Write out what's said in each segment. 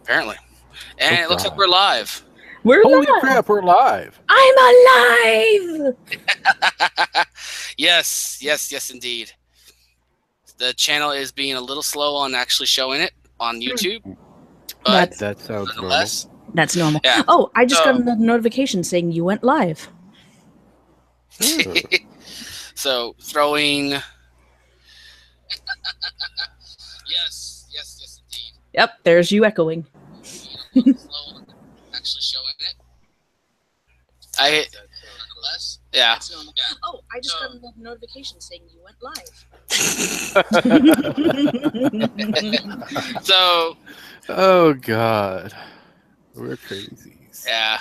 Apparently. And Oh, it looks like God. we're live. We're Holy live. crap, we're live. I'm alive. Yes, indeed. The channel is being a little slow on actually showing it on YouTube, but That sounds normal. nonetheless, That's normal. Yeah. Oh, I just got So- a notification saying you went live. Hmm. so throwing. Yes, indeed. Yep, there's you echoing. Slow on actually showing it. Nonetheless, yeah. That's normal. Oh, I just got a notification saying you went live. So Oh, God. We're crazies. yeah.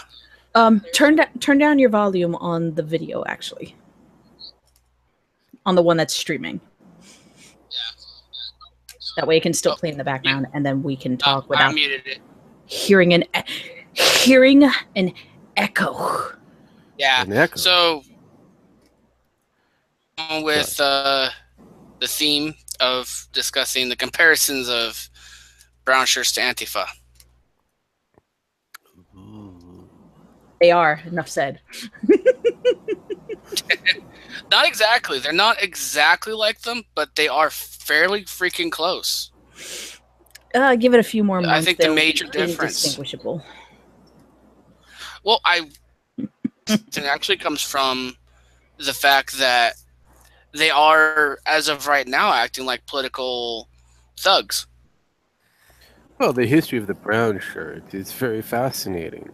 Turn down your volume on the video, actually. On the one that's streaming. That way it can still play in the background, and then we can talk I without muted it. hearing an echo. Yeah. An echo. So with the theme of discussing the comparisons of Brownshirts to Antifa. Ooh. They are. Enough said. Not exactly. They're not exactly like them, but they are fairly freaking close. Give it a few more months. I think the they'll major be difference. indistinguishable. Well, it actually comes from the fact that they are, as of right now, acting like political thugs. Well, the history of the brown shirt is very fascinating.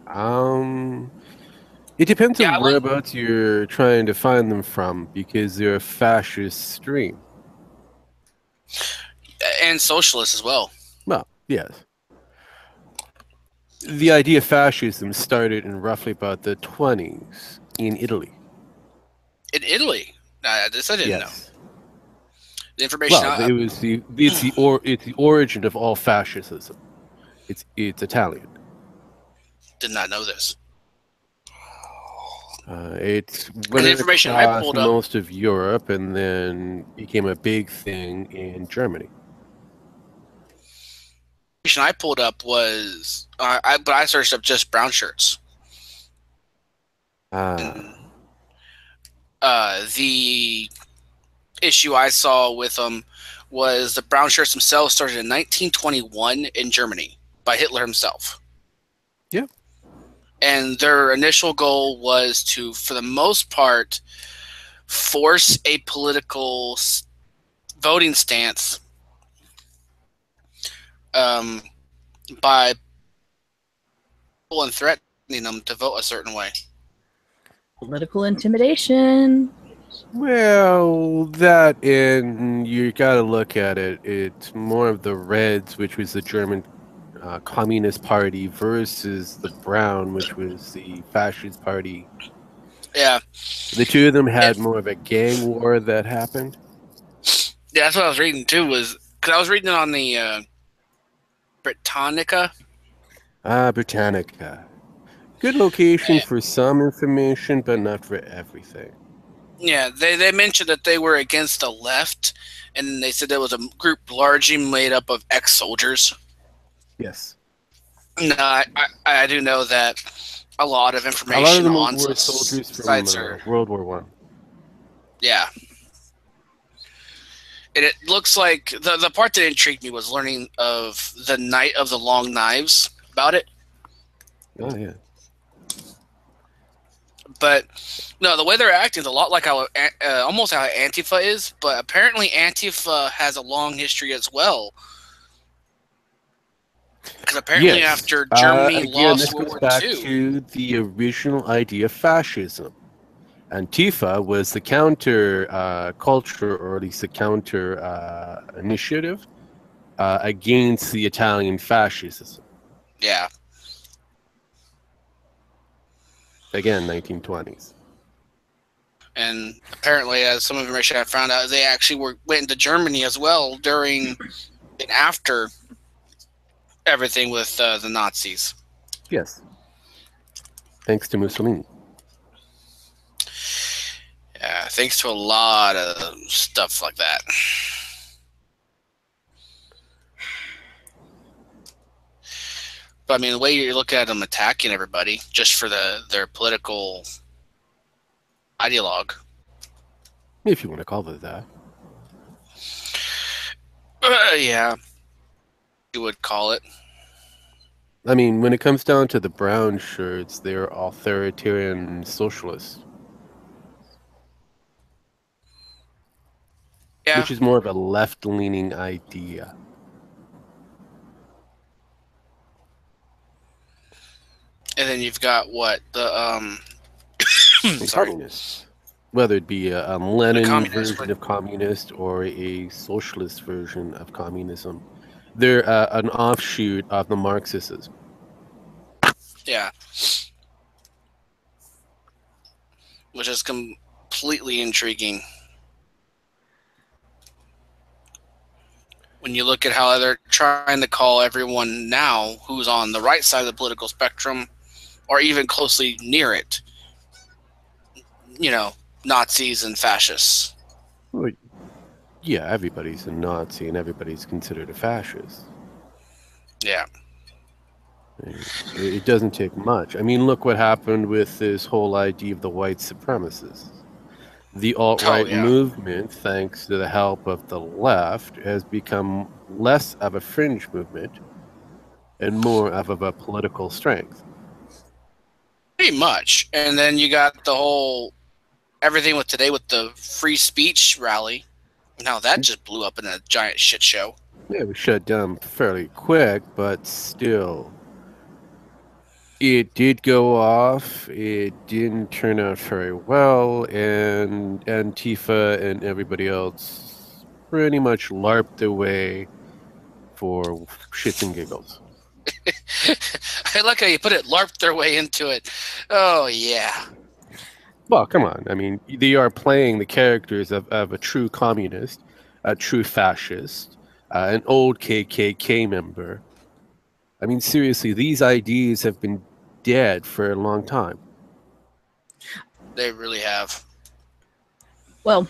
It depends Yeah, on whereabouts you're trying to find them from, because they're a fascist stream. And socialists as well. Well, yes. The idea of fascism started in roughly about the 20s in Italy. In Italy. This I didn't know. The information. Well, it was it's the origin of all fascism. It's Italian. Did not know this. It's And the information I pulled up. most of Europe, and then became a big thing in Germany. The information I pulled up was, but I searched up just brown shirts. The issue I saw with them was the brown shirts themselves started in 1921 in Germany by Hitler himself. Yeah. And their initial goal was to, for the most part, force a political voting stance by people and threatening them to vote a certain way. Political intimidation. Well, that, and you got to look at it. It's more of the Reds, which was the German Communist Party, versus the Brown, which was the Fascist Party. Yeah. The two of them had more of a gang war that happened. Yeah, that's what I was reading too. Was because I was reading it on the Britannica. Britannica. Good location for some information, but not for everything. Yeah, they mentioned that they were against the left, and they said there was a group largely made up of ex-soldiers. Yes. No, I do know that a lot of information A lot of them on were soldiers from sites are. World War One. Yeah. And it looks like the part that intrigued me was learning of the Night of the Long Knives about it. Oh, yeah. But no, the way they're acting is a lot like how almost how Antifa is, but apparently Antifa has a long history as well. Because apparently after Germany lost World War II... This goes back to the original idea of fascism. Antifa was the counter culture, or at least the counter initiative against the Italian fascism. Yeah. Again, 1920s. And apparently, as some information I found out, they actually went into Germany as well during and after everything with the Nazis. Yes. Thanks to Mussolini. Yeah, thanks to a lot of stuff like that. But I mean, the way you look at them attacking everybody just for their political ideologue. If you want to call it that. Yeah, you would call it. I mean, when it comes down to the Brownshirts, they're authoritarian socialists. Yeah. Which is more of a left-leaning idea. And then you've got what? The communists. Whether it be a Lenin version of communist or a socialist version of communism. They're an offshoot of the Marxists. Yeah. Which is completely intriguing. When you look at how they're trying to call everyone now who's on the right side of the political spectrum, or even closely near it, Nazis and fascists. Well, yeah, everybody's a Nazi and everybody's considered a fascist. Yeah. It doesn't take much. I mean, look what happened with this whole idea of the white supremacists. The alt-right movement, thanks to the help of the left, has become less of a fringe movement and more of a political strength. Pretty much. And then you got the whole everything with today with the free speech rally. Now that just blew up in a giant shit show. Yeah, it was shut down fairly quick, but still. It did go off. It didn't turn out very well, and Antifa and everybody else pretty much LARPed away for shits and giggles. I like how you put it, LARPed their way into it. Oh, yeah. Well, come on. I mean, they are playing the characters of a true communist, a true fascist, an old KKK member. I mean, seriously, these ideas have been dead for a long time. They really have. Well,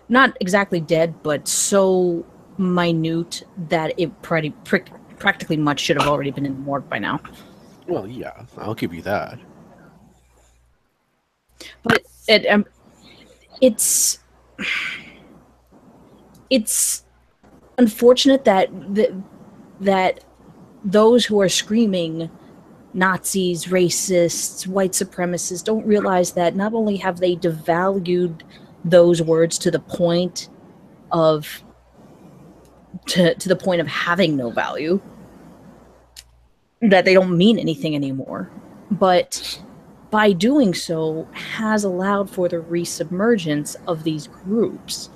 not exactly dead, but so minute that it practically much should have already been in the morgue by now. Well, yeah, I'll give you that. But it's unfortunate that those who are screaming Nazis, racists, white supremacists don't realize that not only have they devalued those words to the point of having no value, that they don't mean anything anymore, but by doing so has allowed for the resubmergence of these groups.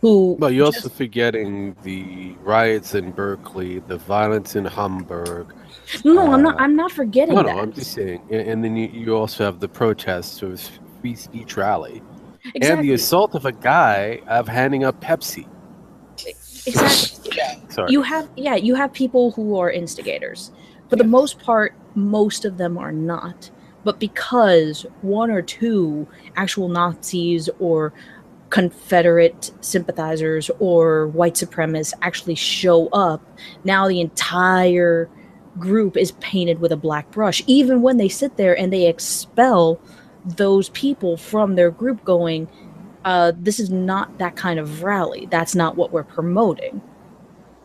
But you're also forgetting the riots in Berkeley, the violence in Hamburg. No, I'm not forgetting that. No, I'm just saying. And then you also have the protests of free speech rally. Exactly. And the assault of a guy of handing up Pepsi. Exactly. Yeah. Sorry. You have people who are instigators. For the most part, most of them are not. But because one or two actual Nazis or Confederate sympathizers or white supremacists actually show up, now the entire group is painted with a black brush, even when they sit there and they expel those people from their group, going, this is not that kind of rally, that's not what we're promoting.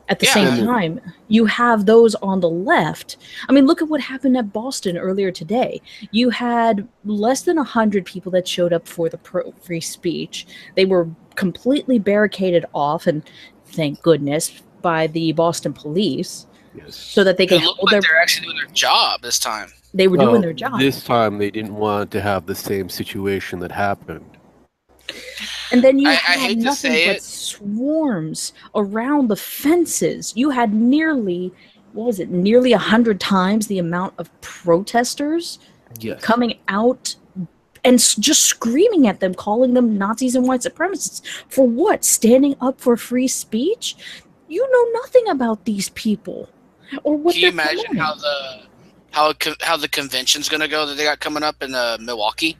At the same time, you have those on the left. I mean, look at what happened at Boston earlier today. You had less than 100 people that showed up for the free speech. They were completely barricaded off, and thank goodness, by the Boston police. Yes. So that they could hold like they're actually doing their job this time. They were doing their job. This time they didn't want to have the same situation that happened. And then you had nothing but swarms around the fences. You had nearly 100 times the amount of protesters coming out and just screaming at them, calling them Nazis and white supremacists. For what? Standing up for free speech? You know nothing about these people or what they're Can you imagine how the convention's going to go that they got coming up in Milwaukee?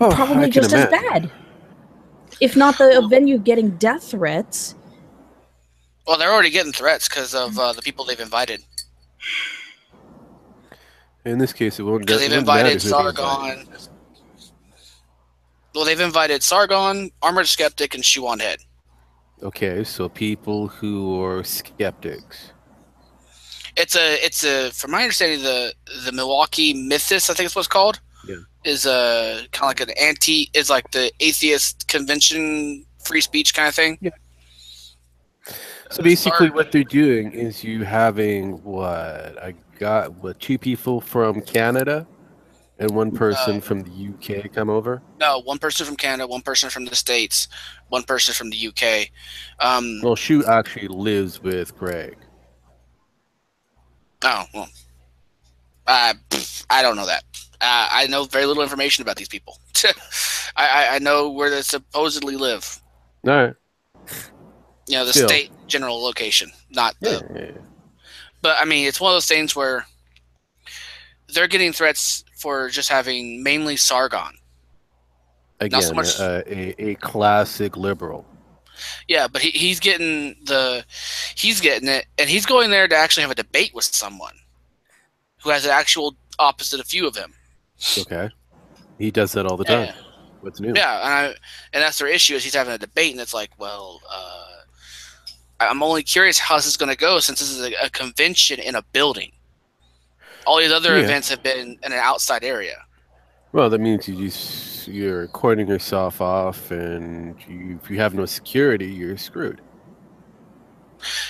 Oh, probably just as bad. If not the venue getting death threats. Well, they're already getting threats because of the people they've invited. In this case, it won't. Because It they've wouldn't matter invited who they invite. Sargon. Well, they've invited Sargon, Armored Skeptic, and Shoe on Head. Okay, so people who are skeptics. It's a from my understanding, the Milwaukee Mythos, I think it's what it's called. Yeah. Is kind of like is like the atheist convention, free speech kind of thing. Yeah. So basically, what they're doing is you having two people from Canada and one person from the UK come over. No, one person from Canada, one person from the States, one person from the UK. Well, Shu actually lives with Greg. Oh well, I don't know that. I know very little information about these people. I know where they supposedly live. All right. You know, the state general location, not the. Yeah. But I mean, it's one of those things where they're getting threats for just having mainly Sargon. Again, so much, a classic liberal. Yeah, but he's getting it, and he's going there to actually have a debate with someone who has an actual opposite view of him. Okay, he does that all the time. What's new? Yeah, and that's their issue is he's having a debate, and it's like, well, I'm only curious how this is going to go since this is a convention in a building. All these other events have been in an outside area. Well, that means you're cording yourself off, and if you have no security, you're screwed.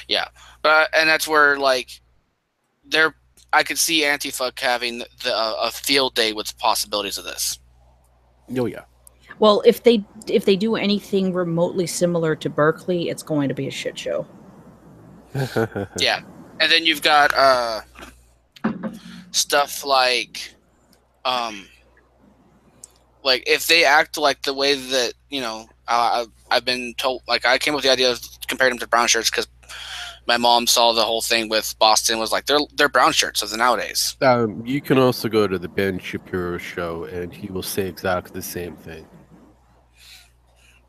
Yeah, and that's where like I could see Antifa having a field day with the possibilities of this. Oh yeah. Well, if they do anything remotely similar to Berkeley, it's going to be a shit show. Yeah, and then you've got stuff like if they act like the way that I've been told. Like I came up with the idea of comparing them to Brownshirts because my mom saw the whole thing with Boston was like they're Brownshirts of the nowadays. You can also go to the Ben Shapiro show, and he will say exactly the same thing.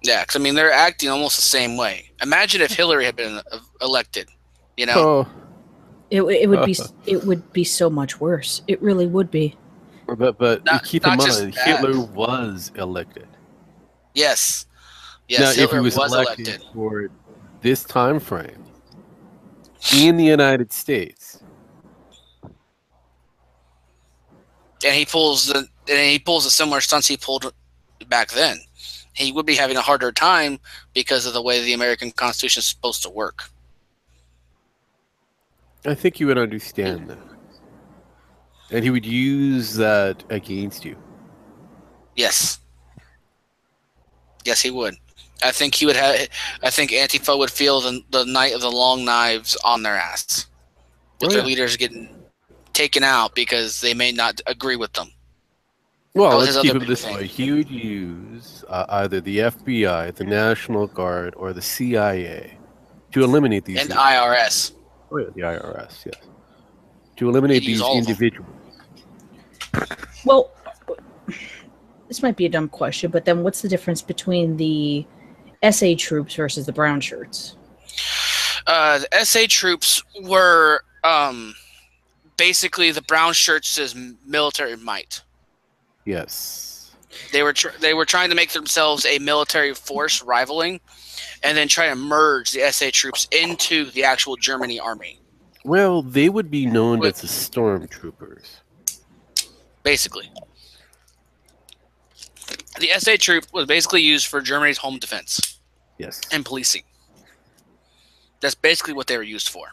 Yeah, because I mean they're acting almost the same way. Imagine if Hillary had been elected. You know, it would be so much worse. It really would be. But keep in mind, Hitler was elected. Yes. Now, Hitler if he was elected for this time frame in the United States, and he pulls the similar stunts he pulled back then, he would be having a harder time because of the way the American Constitution is supposed to work. I think you would understand that. And he would use that against you. Yes. Yes, he would. I think he would have. I think Antifa would feel the night of the long knives on their ass, with their leaders getting taken out because they may not agree with them. Well, let's keep it this way: he would use either the FBI, the National Guard, or the CIA to eliminate these. And IRS. Oh yeah, the IRS, yes. To eliminate these individuals. Well, this might be a dumb question, but then what's the difference between the SA troops versus the Brownshirts? The SA troops were basically the Brownshirts' military might. Yes. They were trying to make themselves a military force rivaling, and then try to merge the SA troops into the actual Germany army. Well, they would be known as the stormtroopers. Basically. The SA troop was basically used for Germany's home defense. Yes. And policing. That's basically what they were used for.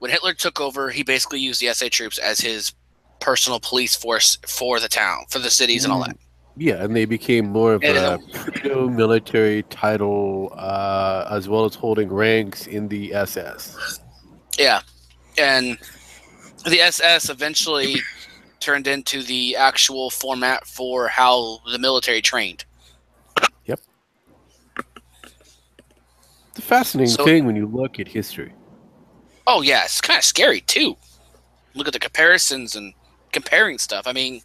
When Hitler took over, he basically used the SA troops as his personal police force for the town, for the cities and all that. Yeah, and they became more of a military title, as well as holding ranks in the SS. Yeah, and the SS eventually turned into the actual format for how the military trained. Yep. It's a fascinating thing when you look at history. Oh, yeah, it's kind of scary, too. Look at the comparisons and comparing stuff. I mean,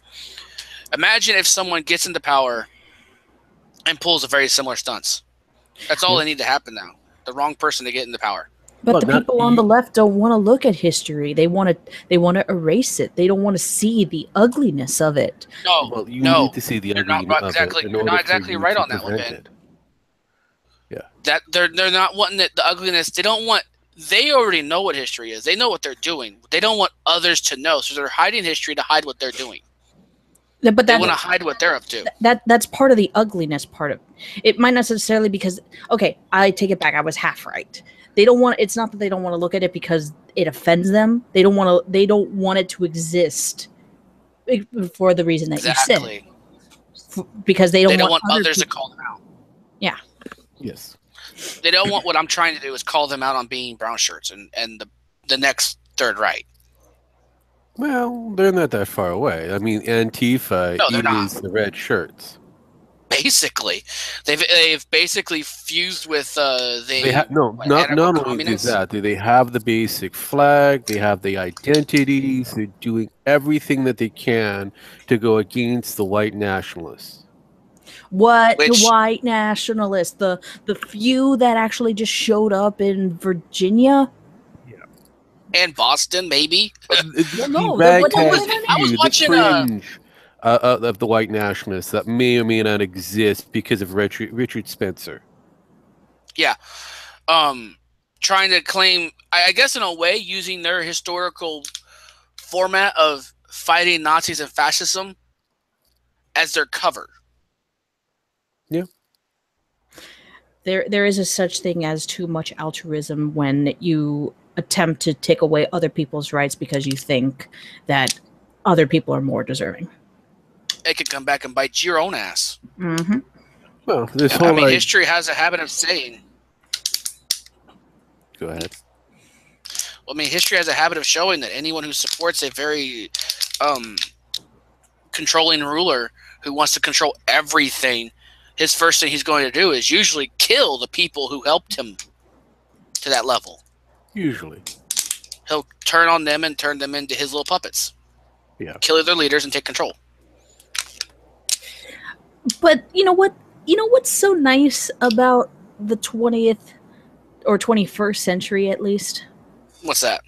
imagine if someone gets into power and pulls a very similar stunts. That's all that need to happen now. The wrong person to get into power. But Well, the not people on the left don't want to look at history. They want to erase it. They don't want to see the ugliness of it. No, Well, you no, need to see the you're not ugliness of exactly. it in You're order not for exactly you right to on that one, prevent Ben. it. Yeah. That they're not wanting the ugliness. They don't want. They already know what history is. They know what they're doing. They don't want others to know, so they're hiding history to hide what they're doing. But They want to hide what they're up to. that's part of the ugliness part of it. Might not necessarily because I take it back. I was half right. They don't want. It's not that they don't want to look at it because it offends them. They don't want to. They don't want it to exist for the reason that you said. Because they don't want others to call them out. Yeah. Yes. They don't want what I'm trying to do is call them out on being brown shirts and the next third right. Well, they're not that far away. I mean, Antifa is the red shirts. Basically, they've basically fused with not only is that, they have the basic flag, they have the identities, they're doing everything that they can to go against the white nationalists. The white nationalists, the few that actually just showed up in Virginia. And Boston, maybe. I was watching the fringe of the white nationalists that may or may not exist because of Richard Spencer. Yeah, trying to claim, I guess in a way, using their historical format of fighting Nazis and fascism as their cover. Yeah. There is a such thing as too much altruism when you attempt to take away other people's rights because you think that other people are more deserving. It could come back and bite your own ass. Mm-hmm. Well, history has a habit of saying. Go ahead. Well, history has a habit of showing that anyone who supports a very controlling ruler who wants to control everything, his first thing he's going to do is usually kill the people who helped him to that level. Usually. He'll turn on them and turn them into his little puppets. Yeah. Kill their leaders and take control. But you know what? You know what's so nice about the 20th or 21st century, at least? What's that?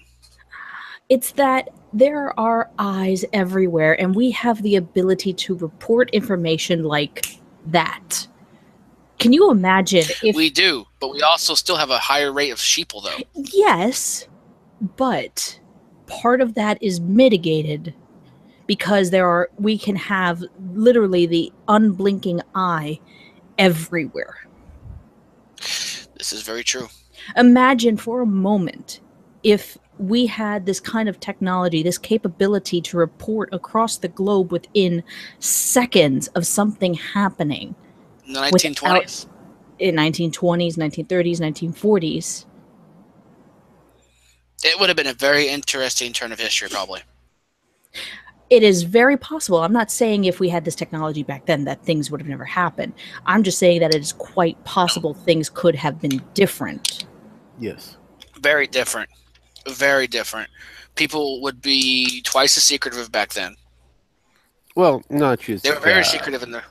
It's that there are eyes everywhere, and we have the ability to report information like that. Can you imagine if... We do, but we also still have a higher rate of sheeple, though. Yes, but part of that is mitigated because we can have literally the unblinking eye everywhere. This is very true. Imagine for a moment if we had this kind of technology, this capability to report across the globe within seconds of something happening. In the 1920s? In 1920s, 1930s, 1940s. It would have been a very interesting turn of history, probably. It is very possible. I'm not saying if we had this technology back then that things would have never happened. I'm just saying that it is quite possible things could have been different. Yes. Very different. Very different. People would be twice as secretive back then. Well, not just they were very secretive in there.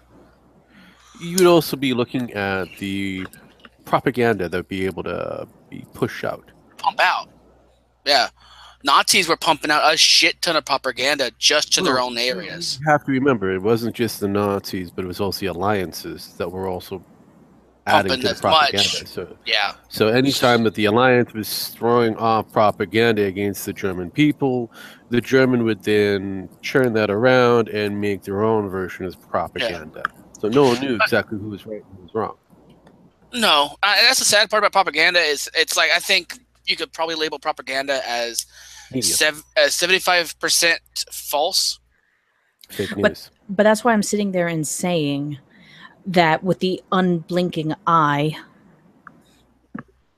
You'd also be looking at the propaganda that would be able to be pushed out. Pump out. Yeah. Nazis were pumping out a shit ton of propaganda just to their own areas. You have to remember, it wasn't just the Nazis, but it was also the alliances that were also adding to the propaganda. So anytime that the alliance was throwing off propaganda against the German people, the German would then churn that around and make their own version of propaganda. Yeah. So no one knew exactly who was right and who was wrong. No, that's the sad part about propaganda is it's like I think you could probably label propaganda as 75% false. Fake news. But that's why I'm sitting there and saying that with the unblinking eye,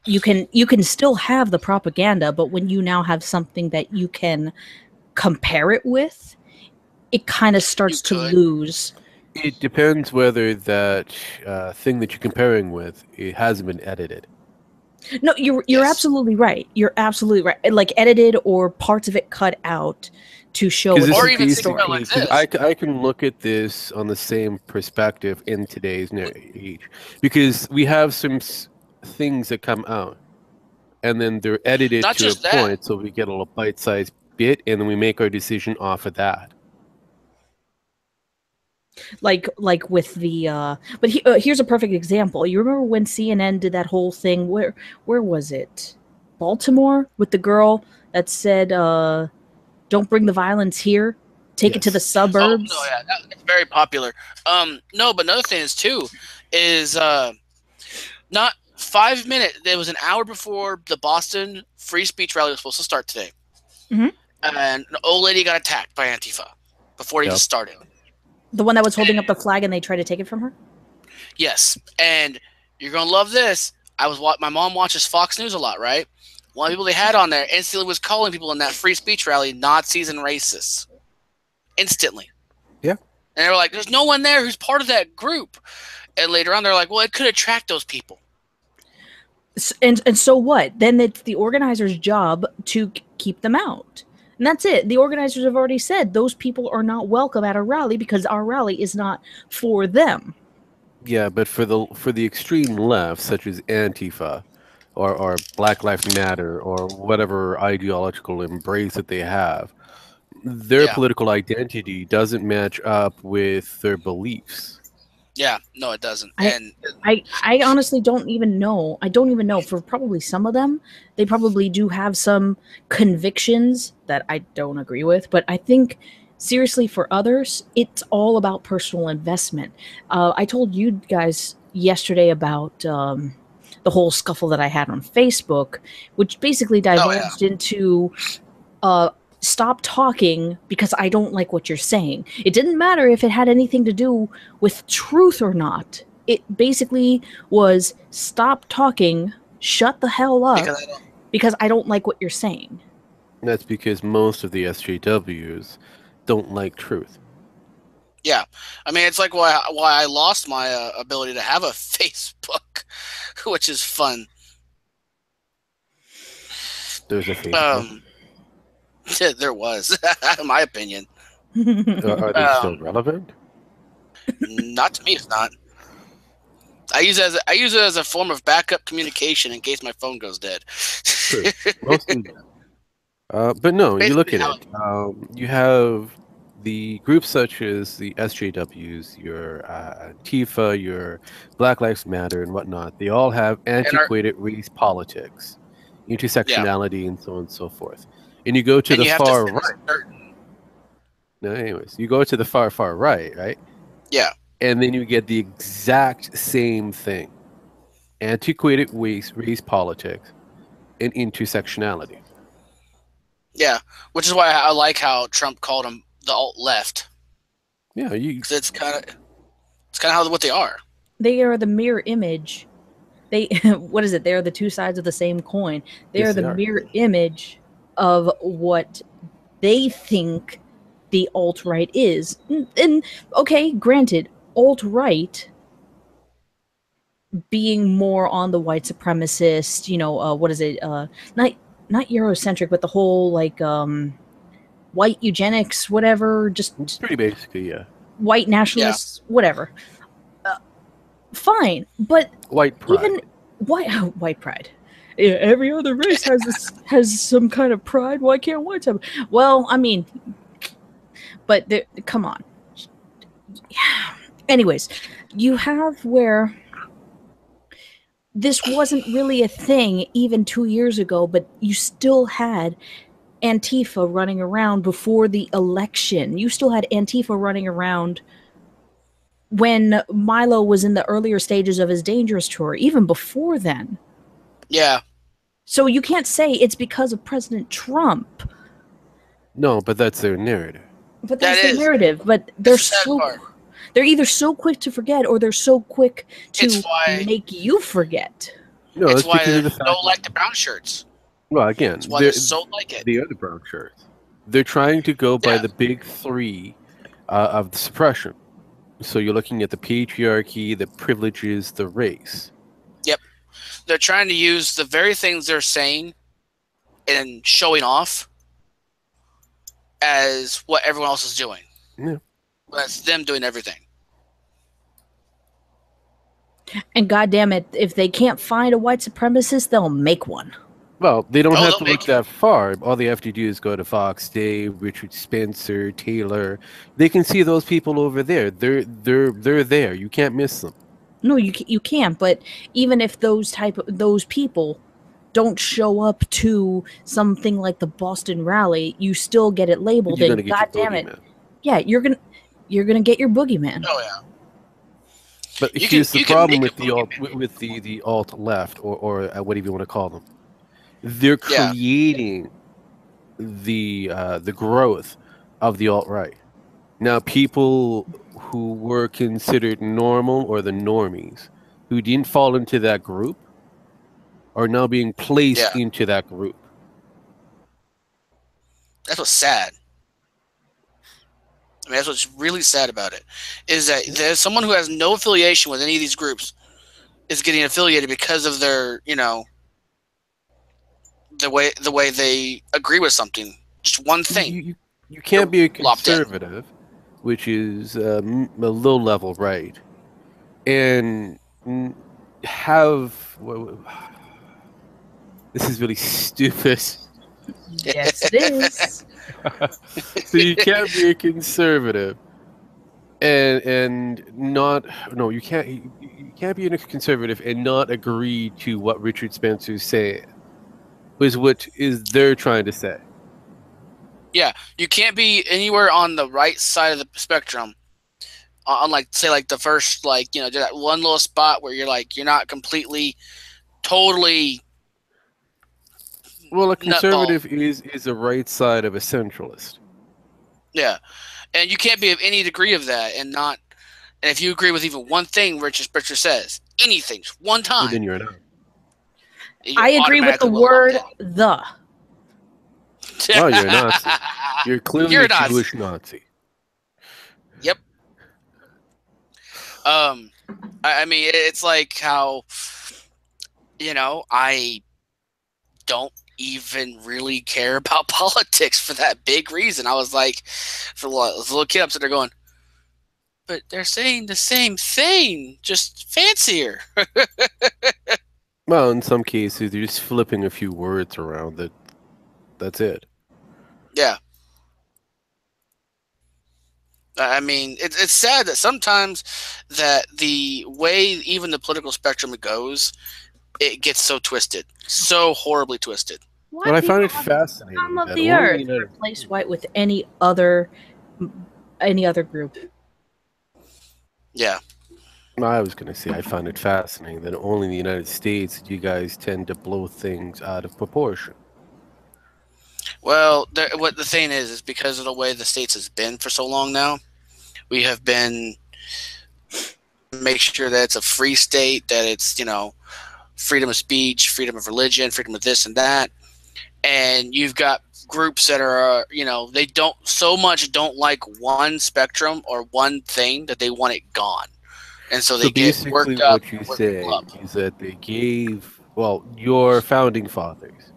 you can still have the propaganda, but when you now have something that you can compare it with, it kind of starts to lose. It depends whether that thing that you're comparing with, it hasn't been edited. No, you're absolutely right. You're absolutely right. Like edited or parts of it cut out to show it. Or even story like this. I can look at this on the same perspective in today's age because we have some things that come out and then they're edited Not to a just that. point, so we get a little bite-sized bit, and then we make our decision off of that. Like with the but here's a perfect example. You remember when CNN did that whole thing? Where was it? Baltimore, with the girl that said, "Don't bring the violence here. Take it to the Yes. suburbs." Oh, no, yeah, that's very popular. No, but another thing is too is not 5 minutes. There was an hour before the Boston free speech rally was supposed to start today, Mhm. and an old lady got attacked by Antifa before it even started. The one that was holding up the flag and they tried to take it from her? Yes, and you're gonna love this. My mom watches Fox News a lot, right? One of the people they had on there instantly was calling people in that free speech rally Nazis and racists. Instantly. Yeah. And they were like, there's no one there who's part of that group. And later on, they're like, well, it could attract those people. And so what? Then it's the organizer's job to keep them out. And that's it. The organizers have already said those people are not welcome at a rally because our rally is not for them. Yeah, but for the extreme left, such as Antifa, or Black Lives Matter, or whatever ideological embrace that they have, their political identity doesn't match up with their beliefs. Yeah, no, it doesn't. I honestly don't even know. I don't even know. For probably some of them, they probably do have some convictions that I don't agree with. But I think, seriously, for others, it's all about personal investment. I told you guys yesterday about the whole scuffle that I had on Facebook, which basically divulged into stop talking because I don't like what you're saying. It didn't matter if it had anything to do with truth or not. It basically was stop talking, shut the hell up, because I don't like what you're saying. That's because most of the SJWs don't like truth. Yeah. I mean, it's like why I lost my ability to have a Facebook, which is fun. There's a Facebook. There was, in my opinion. Are they still relevant? Not to me, it's not. I use it as a form of backup communication in case my phone goes dead. True. Mostly. But no, Basically, you look at it. You have the groups such as the SJWs, your Antifa, your Black Lives Matter, and whatnot. They all have antiquated race politics, intersectionality, and so on and so forth. And you go to the far right. No, anyways, you go to the far right, right? Yeah. And then you get the exact same thing: antiquated race politics and intersectionality. Yeah, which is why I like how Trump called them the alt left. Yeah, it's kind of what they are. They are the mirror image. What is it? They are the two sides of the same coin. They are the mirror image of what they think the alt-right is. And okay, granted, alt-right being more on the white supremacist, what is it? Not Eurocentric, but the whole like white eugenics, whatever, just pretty basically, yeah. White nationalists, whatever. Fine, but white pride. Even white pride. Yeah, every other race has some kind of pride. Why can't whites have? Well, I mean, but come on. Anyways, you have where this wasn't really a thing even 2 years ago, but you still had Antifa running around before the election. You still had Antifa running around when Milo was in the earlier stages of his Dangerous tour, even before then. Yeah. So you can't say it's because of President Trump. No, but that's their narrative. But that's their narrative. But they're they're either so quick to forget or they're so quick to make you forget. No, it's why they don't like the brown shirts. Well, again, that's why they're so like it. The other brown shirts. They're trying to go by the big three of the suppression. So you're looking at the patriarchy, the privileges, the race. Yep. They're trying to use the very things they're saying and showing off as what everyone else is doing. Yeah. That's them doing everything. And goddamn it, if they can't find a white supremacist, they'll make one. Well, they don't Oh, have they'll to make look that far. All they have to do is go to Fox Day, Richard Spencer, Taylor. They can see those people over there. They're there. You can't miss them. No, you can't. But even if those people don't show up to something like the Boston rally, you still get it labeled. You're gonna And get God your damn it, boogeyman. yeah, you're gonna get your boogeyman. Oh yeah. But You here's the can problem make with a the alt boogeyman. with the alt left or whatever you want to call them. They're Yeah. creating the growth of the alt right. Now, people who were considered normal or the normies, who didn't fall into that group, are now being placed Yeah. into that group. That's what's sad. I mean, that's what's really sad about it, is that there's someone who has no affiliation with any of these groups is getting affiliated because of their, the way they agree with something. Just one thing. You can't be a locked in. conservative, which is a low level right, and have this is really stupid. Yes, it is. So you can't be a conservative and not you can't be a conservative and not agree to what Richard Spencer's saying, is what is they're trying to say. Yeah, you can't be anywhere on the right side of the spectrum. On like the first just that one little spot where you're not completely, totally. Well, a conservative nutball. is a right side of a centralist. Yeah, and you can't be of any degree of that and not. And if you agree with even one thing Richard Spencer says, anything, just one time, Then you're not. I agree with the word "the." Oh, you're a Nazi. You're clearly You're a a Nazi. Jewish Nazi. Yep. I mean, it's like how, I don't even really care about politics for that big reason. I was like, for the little kid, I'm sitting there going, but they're saying the same thing, just fancier. Well, in some cases, they're just flipping a few words around. That's it. Yeah. I mean, it's sad that sometimes that the way even the political spectrum goes, it gets so twisted, so horribly twisted. But I find it fascinating Of that the only earth replace white with any other group. Yeah. I was going to say I find it fascinating that only in the United States you guys tend to blow things out of proportion. Well, what the thing is because of the way the states has been for so long now, we have been make sure that it's a free state, that it's freedom of speech, freedom of religion, freedom of this and that, and you've got groups that are they don't like one spectrum or one thing that they want it gone, and so they get worked up. What you say is that they gave your founding fathers.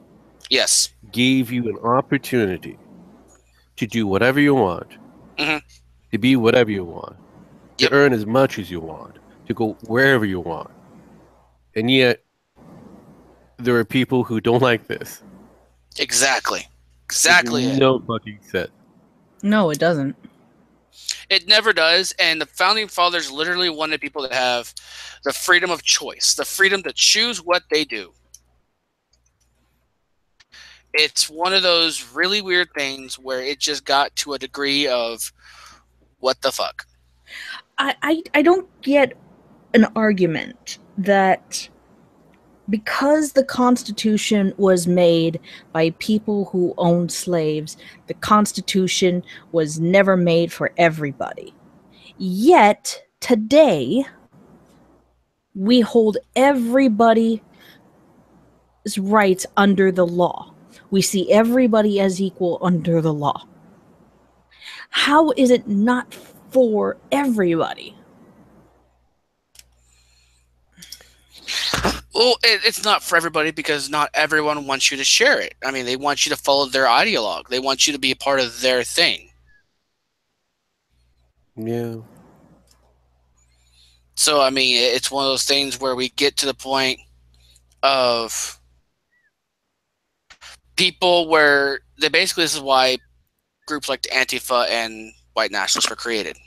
Yes. Gave you an opportunity to do whatever you want, to be whatever you want, to earn as much as you want, to go wherever you want. And yet, there are people who don't like this. Exactly. No fucking sense. No, it doesn't. It never does. And the founding fathers literally wanted people to have the freedom of choice, the freedom to choose what they do. It's one of those really weird things where it just got to a degree of what the fuck. I don't get an argument that because the Constitution was made by people who owned slaves, the Constitution was never made for everybody. Yet, today, we hold everybody's rights under the law. We see everybody as equal under the law. How is it not for everybody? Well, it's not for everybody because not everyone wants you to share it. I mean, they want you to follow their ideologue. They want you to be a part of their thing. Yeah. So, I mean, it's one of those things where we get to the point of people where they basically, this is why groups like the Antifa and white nationalists were created.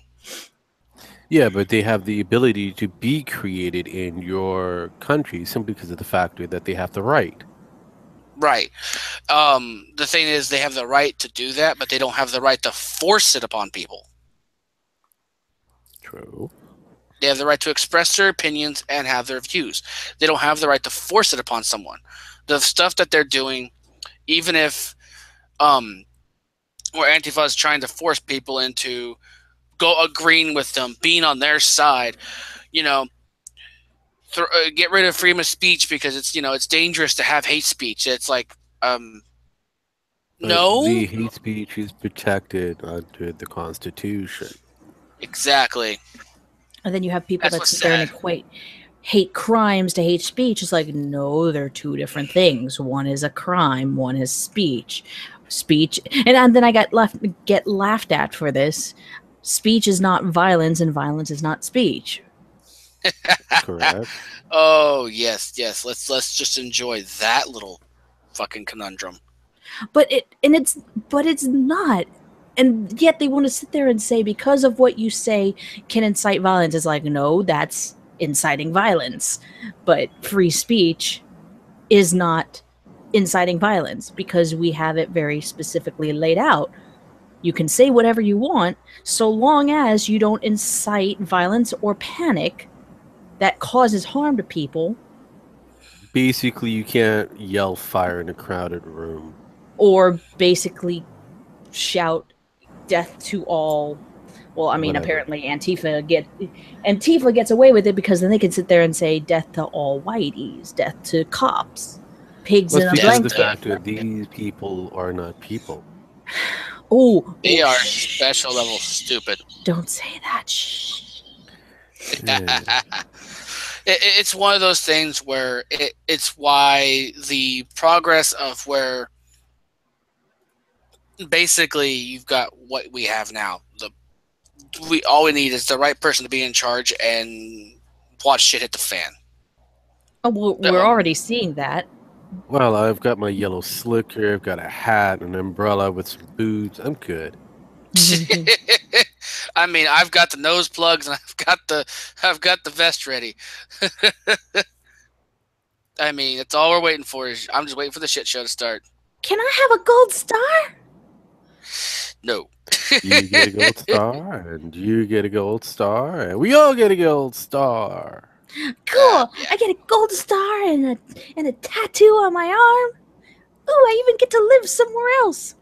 Yeah, but they have the ability to be created in your country simply because of the factor that they have the right. Right. The thing is, they have the right to do that, but they don't have the right to force it upon people. True. They have the right to express their opinions and have their views. They don't have the right to force it upon someone. The stuff that they're doing, even if where Antifa is trying to force people into go agreeing with them, being on their side, you know, get rid of freedom of speech because it's, you know, it's dangerous to have hate speech. It's like, But no, the hate speech is protected under the Constitution. exactly. And then you have people That's that what's sit there and sad. equate hate crimes to hate speech. It's like, no, they're two different things. One is a crime, one is speech. Speech, and then I get laughed at for this. Speech is not violence, and violence is not speech. Correct. Oh yes, yes. Let's just enjoy that little fucking conundrum. But it's not. And yet they want to sit there and say because of what you say can incite violence. It's like, no, that's inciting violence. But free speech is not inciting violence because we have it very specifically laid out. You can say whatever you want so long as you don't incite violence or panic that causes harm to people, Basically, you can't yell fire in a crowded room. or basically shout death to all. Well, I mean, Whatever. apparently Antifa gets away with it because then they can sit there and say death to all whiteys, death to cops, pigs Well, in a it's because of the blanket. fact that these people are not people. Oh, They are special level stupid. don't say that. Shh. Yeah. It's one of those things where it's why the progress of where basically you've got what we have now. All we need is the right person to be in charge and watch shit hit the fan. Oh, well, we're already seeing that. Well, I've got my yellow slicker, I've got a hat, an umbrella with some boots. I'm good. I mean, I've got the nose plugs and I've got the vest ready. I mean, that's all we're waiting for. I'm just waiting for the shit show to start. Can I have a gold star? No. You get a gold star, and you get a gold star, and we all get a gold star. Cool. Yeah. I get a gold star and a tattoo on my arm. Ooh, I even get to live somewhere else.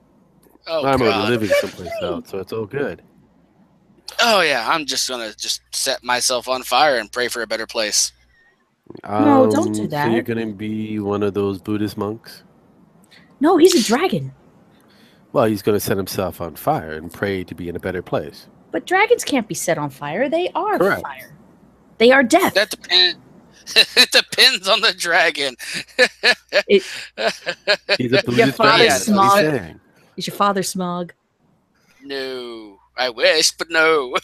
Oh, I'm already God. living someplace else, so it's all good. Oh, yeah. I'm just going to just set myself on fire and pray for a better place. No, don't do So that. you're gonna be one of those Buddhist monks? No, he's a dragon. Well, he's gonna set himself on fire and pray to be in a better place. But dragons can't be set on fire. They are Correct. fire. They are death. That depends. It depends on the dragon. He's a Buddhist father dragon. That's what he's smog. saying. Is your father smog? No, I wish, but no,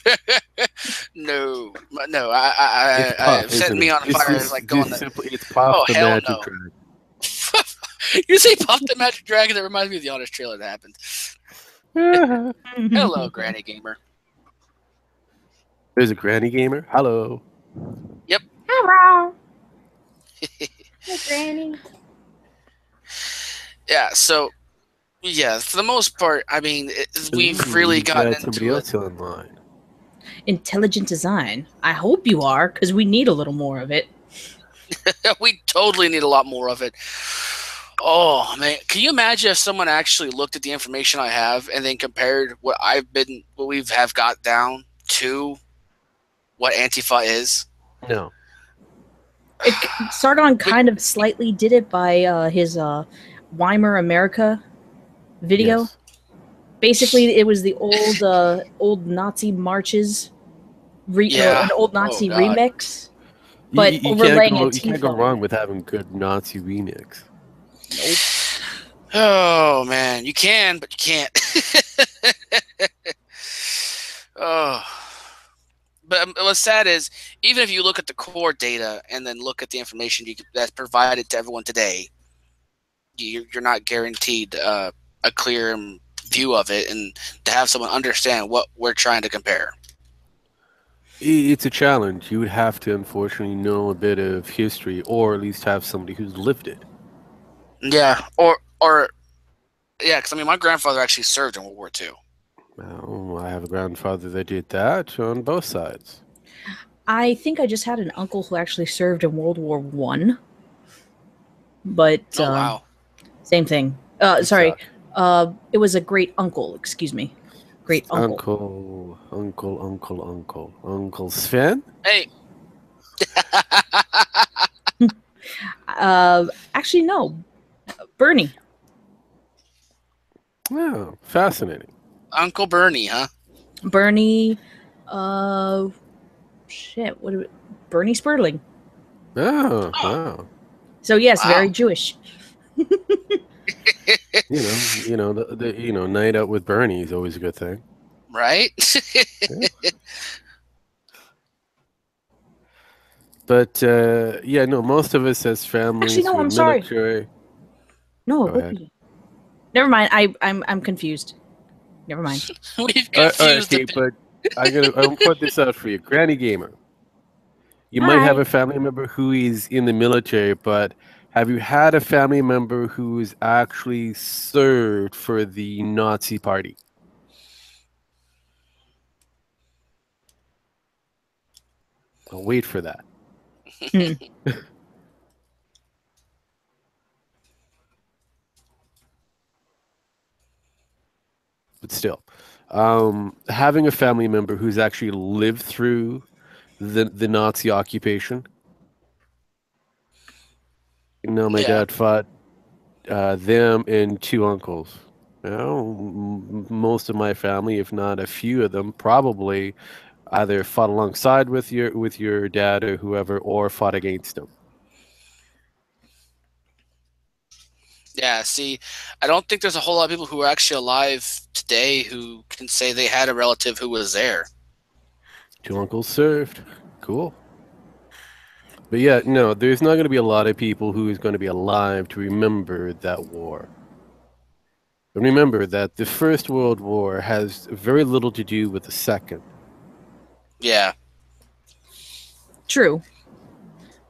no. It's Puff, Setting isn't me it? on fire is like going. It's Puff Oh, the hell Magic no. Dragon. You say Puff the Magic Dragon? That reminds me of the Honest trailer that happened. Hello, Granny Gamer. There's a Granny Gamer. Hello. Hello. Hey, Granny. Yeah, so yeah, for the most part, I mean, we've Ooh, really you gotten got somebody into else online. Intelligent design. I hope you are, because we need a little more of it. it. We totally need a lot more of it. Oh man, can you imagine if someone actually looked at the information I have and then compared what we've got down to what Antifa is? No. Sargon kind of slightly did it by his Weimar America video. Yes. Basically, it was the old Nazi marches, an old Nazi God. remix, but you overlaying you can't go Antifa. wrong with having good Nazi remix. Oh man, you can, but you can't. Oh. But what's sad is, even if you look at the core data and then look at the information that's provided to everyone today, you're not guaranteed a clear view of it, and to have someone understand what we're trying to compare. It's a challenge. You would have to, unfortunately, know a bit of history, or at least have somebody who's lived it. Yeah, or yeah, because I mean, my grandfather actually served in World War II. Well, I have a grandfather that did that on both sides. I think I just had an uncle who actually served in World War One, but Oh wow, same thing. Sorry, it was a great uncle. Excuse me, great uncle. Uncle Sven. hey. Actually, no, Bernie. Oh, fascinating. Uncle Bernie, huh? Bernie. Shit. Bernie Sperling. Oh, wow. So yes, Wow. very Jewish. The night out with Bernie is always a good thing, Right? Yeah. But most of us as families. Actually, no, I'm military. sorry. No, it would be. Never mind. I'm confused. Never mind. We've confused. Okay, but I'll put this out for you, Granny Gamer. You might have a family member who is in the military, but have you had a family member who's actually served for the Nazi Party? I'll wait for that. But still, having a family member who's actually lived through the Nazi occupation. My dad fought them and two uncles. Most of my family, if not a few of them, probably either fought alongside with your dad or whoever, or fought against him. Yeah, see, I don't think there's a whole lot of people who are actually alive today who can say they had a relative who was there. Two uncles served. Cool. But yeah, no, there's not going to be a lot of people who is going to be alive to remember that war. But remember that the First World War has very little to do with the Second. Yeah. True.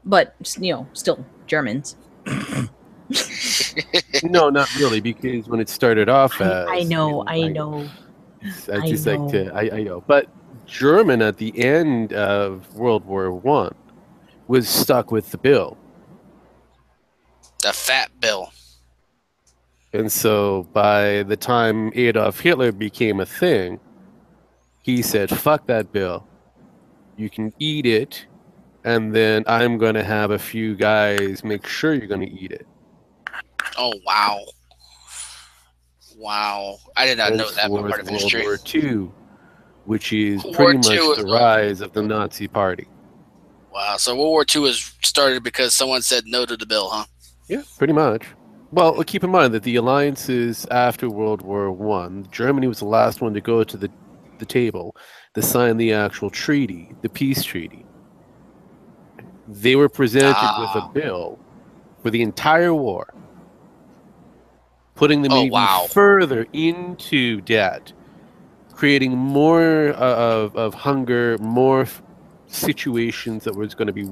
But, still Germans. No, not really, because when it started off as... I know. I know. But German at the end of World War One was stuck with the bill. The fat bill. And so by the time Adolf Hitler became a thing, he said, fuck that bill. You can eat it, and then I'm going to have a few guys make sure you're going to eat it. Oh, wow. Wow. I did not know that part of history. World War II, which is pretty much the rise of the Nazi Party. Wow, so World War II was started because someone said no to the bill, huh? Yeah, pretty much. Well, keep in mind that the alliances after World War I, Germany was the last one to go to the table to sign the actual treaty, the peace treaty. They were presented with a bill for the entire war, putting them even further into debt, creating more of hunger, more situations that was going to be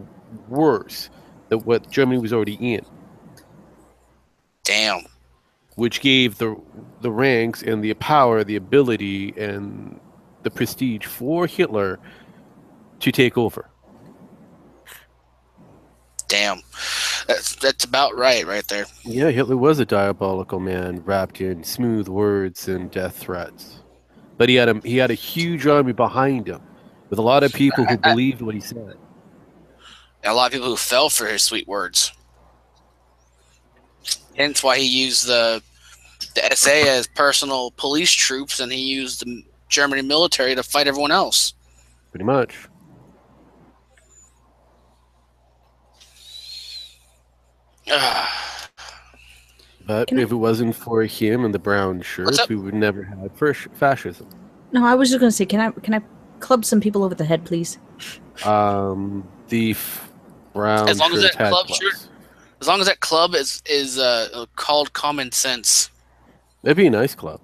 worse than what Germany was already in. Damn. Which gave the ranks and the power, the ability, and the prestige for Hitler to take over. Damn. That's about right there. Yeah, Hitler was a diabolical man wrapped in smooth words and death threats. But he had a huge army behind him, with a lot of people who believed what he said. And a lot of people who fell for his sweet words. Hence why he used the SA as personal police troops, and he used the German military to fight everyone else. Pretty much. But if it wasn't for him and the Brownshirts, we would never have fascism. No, I was just going to say, can I club some people over the head, please? The Brownshirts as long as that club shirt, As long as that club is called Common Sense. That'd be a nice club.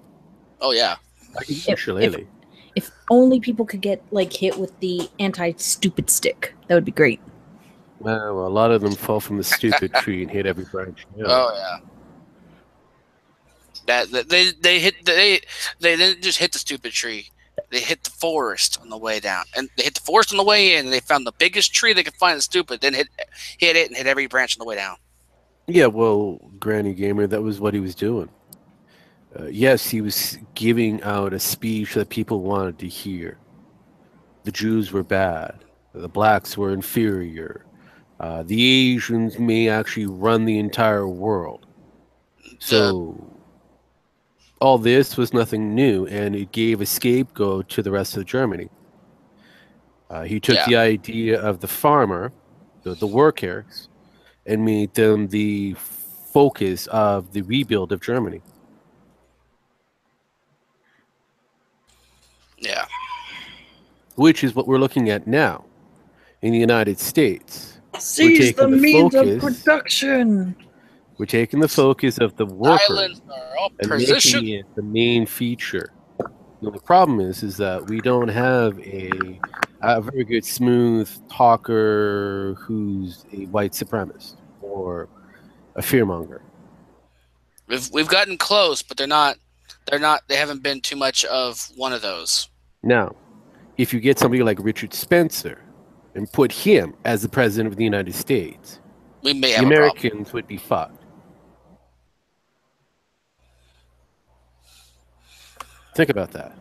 Oh yeah. I could use a shillelagh. If only people could get like hit with the anti-stupid stick, that would be great. Well, a lot of them fall from the stupid tree and hit every branch. Yeah. Oh yeah. That they didn't just hit the stupid tree. They hit the forest on the way down, and they hit the forest on the way in. And they found the biggest tree they could find that's stupid. Then hit it and hit every branch on the way down. Yeah, well, Granny Gamer, that was what he was doing. Yes, he was giving out a speech that people wanted to hear. The Jews were bad. The blacks were inferior. The Asians may actually run the entire world. So all this was nothing new, and it gave a scapegoat to the rest of Germany. He took the idea of the farmer, the workers, and made them the focus of the rebuild of Germany. Yeah. Which is what we're looking at now in the United States. Seize the means of production. We're taking the focus of the worker Islands are all and position. making it the main feature. The problem is that we don't have a very good smooth talker who's a white supremacist or a fearmonger. We've gotten close, but they haven't been too much of one of those. Now, if you get somebody like Richard Spencer and put him as the president of the United States, We may the have Americans would be fucked. Think about that.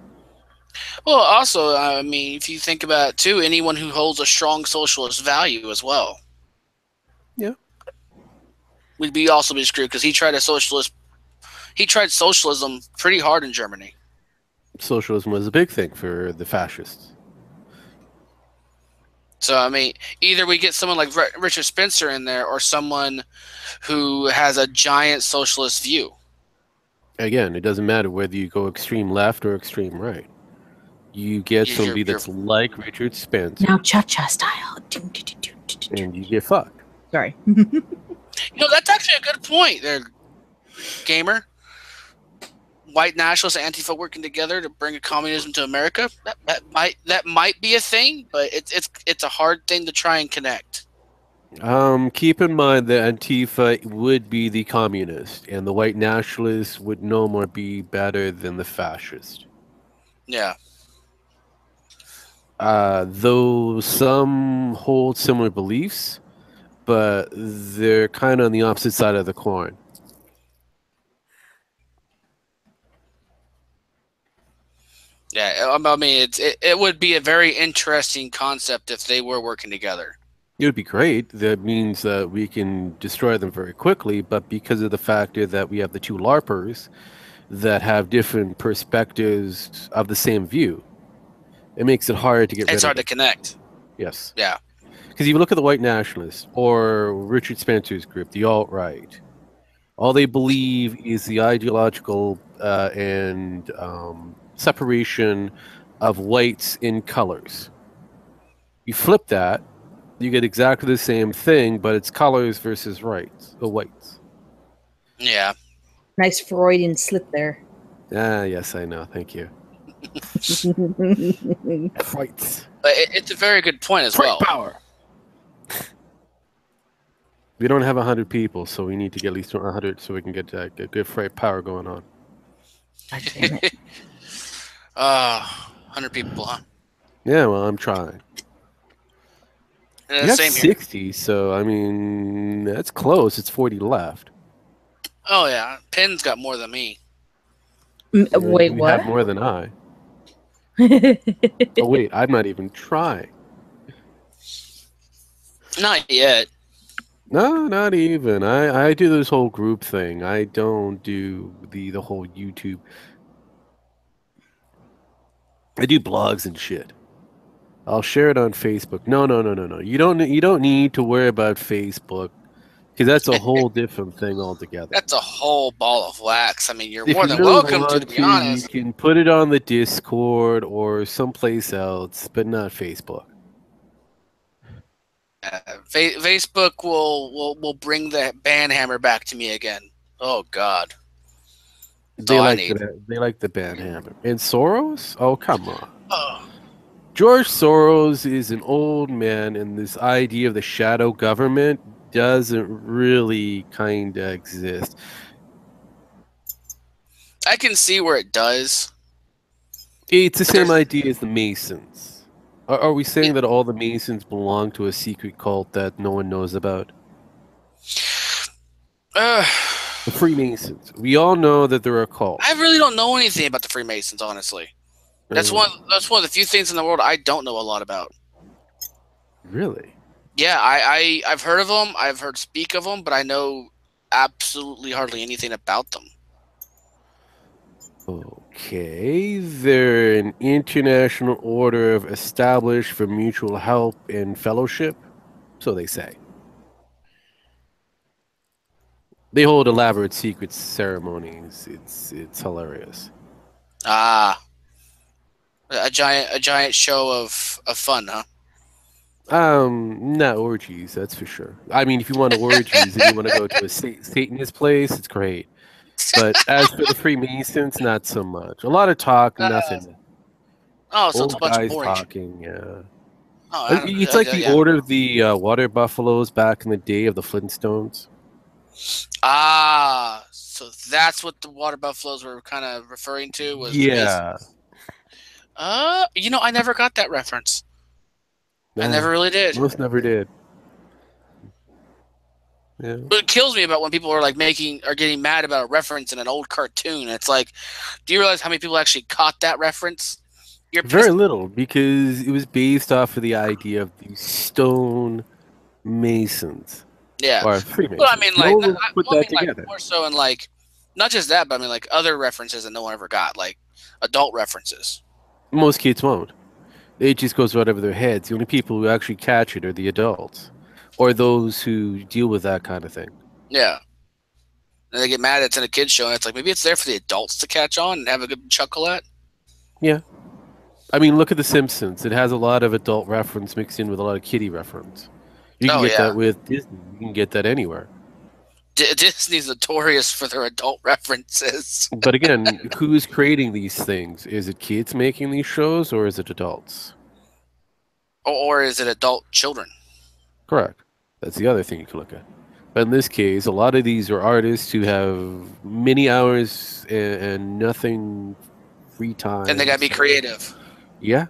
Well, also, I mean, if you think about it too, anyone who holds a strong socialist value as well. Yeah. We'd be also be screwed because he tried socialism pretty hard in Germany. Socialism was a big thing for the fascists. So, I mean, either we get someone like Richard Spencer in there or someone who has a giant socialist view. Again, it doesn't matter whether you go extreme left or extreme right. You get somebody that's like Richard Spencer. Now cha-cha style. And you get fucked. Sorry. That's actually a good point there, Gamer. White nationalists and Antifa working together to bring a communism to America. That might be a thing, but it's a hard thing to try and connect. Keep in mind that Antifa would be the communist, and the white nationalists would no more be better than the fascist. Yeah. Though some hold similar beliefs, but they're kind of on the opposite side of the coin. Yeah, I mean, it would be a very interesting concept if they were working together. It would be great. That means that we can destroy them very quickly, but because of the factor that we have the two LARPers that have different perspectives of the same view, it makes it hard to get rid of It's hard them. to connect. Yes. Yeah. Because if you look at the white nationalists or Richard Spencer's group, the alt-right, all they believe is the ideological and separation of whites in colors. You flip that, you get exactly the same thing, but it's colors versus whites. Yeah. Nice Freudian slip there. Ah, yes, I know. Thank you. Whites. But it's a very good point as well. Power. We don't have 100 people, so we need to get at least 100 so we can get a good fright power going on. God damn it. 100 people, huh? Yeah, well, I'm trying. You have Same here. 60, so I mean that's close. It's 40 left. Oh yeah, Penn's got more than me. Wait, You what? have more than I. Oh wait, I'm not even trying. Not yet. No, not even. I do this whole group thing. I don't do the whole YouTube. I do blogs and shit. I'll share it on Facebook. No. You don't need to worry about Facebook because that's a whole different thing altogether. That's a whole ball of wax. I mean, you're If more you than really welcome want to be honest. You can put it on the Discord or someplace else, but not Facebook. Facebook will bring the ban hammer back to me again. Oh God, that's all I need. They like the band hammer. And Soros? Oh, come on. Oh. George Soros is an old man, and this idea of the shadow government doesn't really kind of exist. I can see where it does. It's the same idea as the Masons. Are we saying that all the Masons belong to a secret cult that no one knows about? The Freemasons. We all know that they're a cult. I really don't know anything about the Freemasons, honestly. That's one of the few things in the world I don't know a lot about. Really? Yeah, I've heard of them. I've heard speak of them, but I know absolutely hardly anything about them. Okay, they're an international order of established for mutual help and fellowship, so they say. They hold elaborate secret ceremonies. It's hilarious. Ah, a giant show of fun, huh? Not orgies, that's for sure. I mean, if you want orgies and you want to go to a Satanist place, it's great. But as for the Freemasons, not so much. A lot of talk, nothing. Oh, so Old it's a bunch of guys boring. talking, yeah. Oh, It's like the order of the water buffaloes back in the day of the Flintstones. Ah, so that's what the water buffaloes were kind of referring to. Was Yeah. I never got that reference. I never really did. Most never did. Yeah. But it kills me about when people are like getting mad about a reference in an old cartoon. It's like, do you realize how many people actually caught that reference? You're very little, because it was based off of the idea of the stone masons. Yeah. Or Freemasons. Well, I mean, like, put that together. More so in like, not just that, but I mean, like other references that no one ever got, like adult references. Most kids won't. It just goes right over their heads. The only people who actually catch it are the adults, or those who deal with that kind of thing. Yeah. And they get mad it's in a kid's show, and it's like, maybe it's there for the adults to catch on and have a good chuckle at. Yeah. I mean, look at The Simpsons. It has a lot of adult reference mixed in with a lot of kiddie reference. You can get that with Disney. You can get that anywhere. Disney's notorious for their adult references. But again, who's creating these things? Is it kids making these shows, or is it adults? Or is it adult children? Correct. That's the other thing you can look at. But in this case, a lot of these are artists who have many hours and nothing free time. And they got to be creative. Yeah.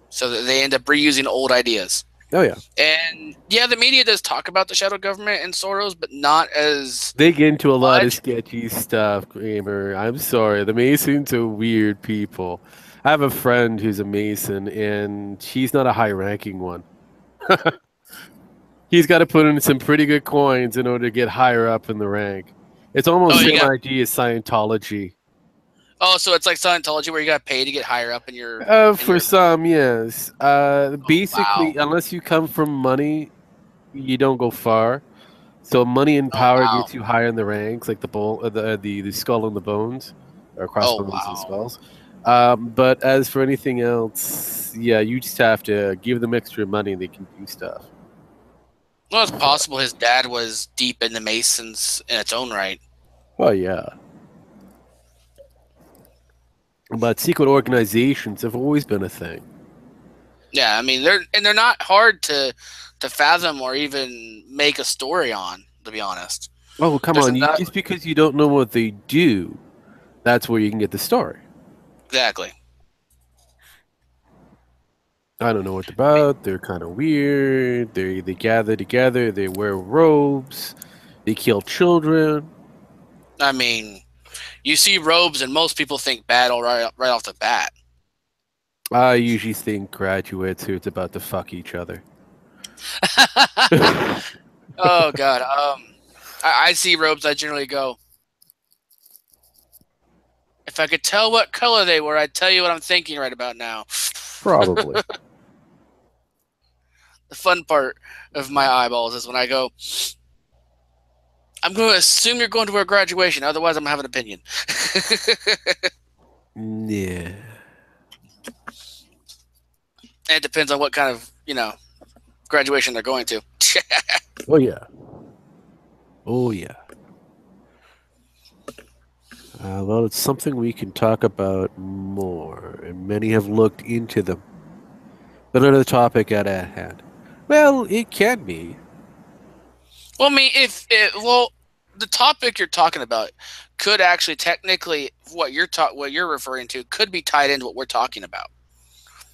So that they end up reusing old ideas. Oh, yeah. And, yeah, the media does talk about the shadow government and Soros, but not as... They get into a lot of sketchy stuff, Kramer. I'm sorry. The Masons are weird people. I have a friend who's a Mason, and he's not a high-ranking one. He's got to put in some pretty good coins in order to get higher up in the rank. It's almost the same idea as Scientology. Oh, so it's like Scientology where you got to pay to get higher up in your... For some, yes. Basically, unless you come from money, you don't go far. So money and power gets you higher in the ranks, like the skull and the bones, or crossbones and skulls. But as for anything else, yeah, you just have to give them extra money and they can do stuff. Well, it's possible his dad was deep in the Masons in its own right. Well, yeah. But secret organizations have always been a thing. Yeah, I mean, they're not hard to fathom or even make a story on, to be honest. Oh, come on. Just because you don't know what they do, that's where you can get the story. Exactly. I don't know what they're about. They're kind of weird. They gather together. They wear robes. They kill children. I mean, you see robes and most people think battle right off the bat. I usually think graduates who's about to fuck each other. Oh, God. I see robes, I generally go, if I could tell what color they were, I'd tell you what I'm thinking right about now. Probably. The fun part of my eyeballs is when I go, I'm going to assume you're going to a graduation, otherwise I'm going to have an opinion. Yeah. And it depends on what kind of, graduation they're going to. Oh yeah. Oh yeah. Well, it's something we can talk about more, and many have looked into them. But another topic at hand. Well, it can be. Well, I mean, the topic you're talking about could actually technically what you're referring to could be tied into what we're talking about.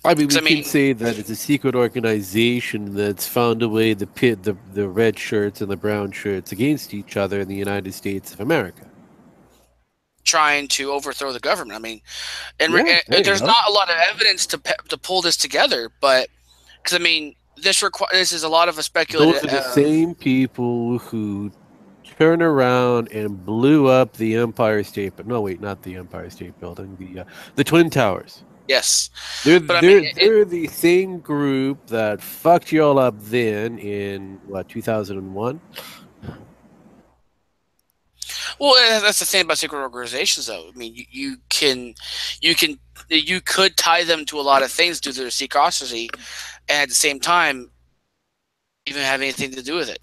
I mean, we can say that it's a secret organization that's found a way to pit the red shirts and the brown shirts against each other in the United States of America. Trying to overthrow the government. I mean, and there's go. not a lot of evidence to pull this together, but because I mean, this is a lot of a speculative. Those are the same people who turn around and blew up the Empire State, but no, wait, not the Empire State Building, the Twin Towers. Yes, they're the same group that fucked you all up then in what 2001. Well, that's the thing about secret organizations, though. I mean, you could tie them to a lot of things due to their secrecy, and at the same time, even have anything to do with it.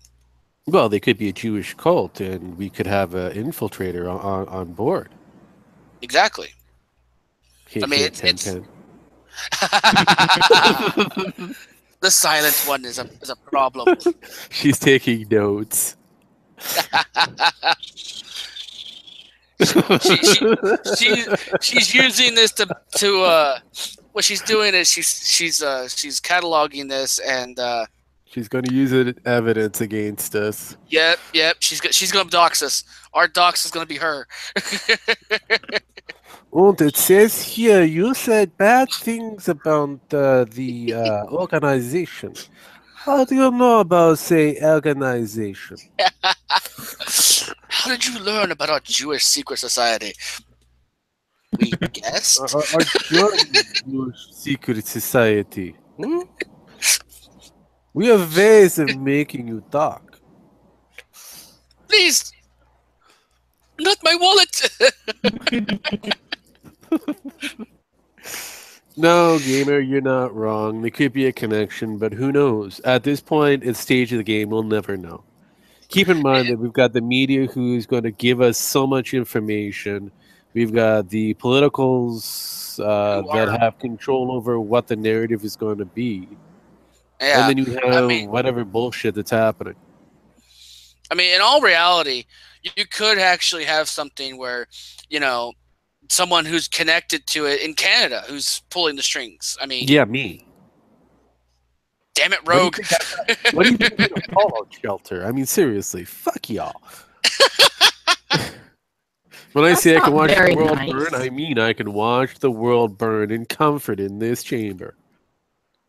Well, they could be a Jewish cult, and we could have an infiltrator on board. Exactly. I mean, it's the silent one is a problem. She's taking notes. she's using this to what she's doing is she's cataloging this and she's going to use it as evidence against us. Yep. She's going to dox us. Our dox is going to be her. And it says here you said bad things about the organization. How do you know about, say, organization? How did you learn about our Jewish secret society? We guessed. Our Jewish secret society. Hmm? We have ways of making you talk. Please, not my wallet. No, gamer, you're not wrong. There could be a connection, but who knows? At this point, at stage of the game, we'll never know. Keep in mind that we've got the media who's going to give us so much information. We've got the politicals that have control over what the narrative is going to be. Yeah, and then you have whatever bullshit that's happening. I mean, in all reality, you could actually have something where, you know, someone who's connected to it in Canada who's pulling the strings. I mean, yeah, me. Damn it, Rogue. What do you think of a fallout shelter? I mean, seriously, fuck y'all. When I say I can watch the world burn, I mean I can watch the world burn in comfort in this chamber.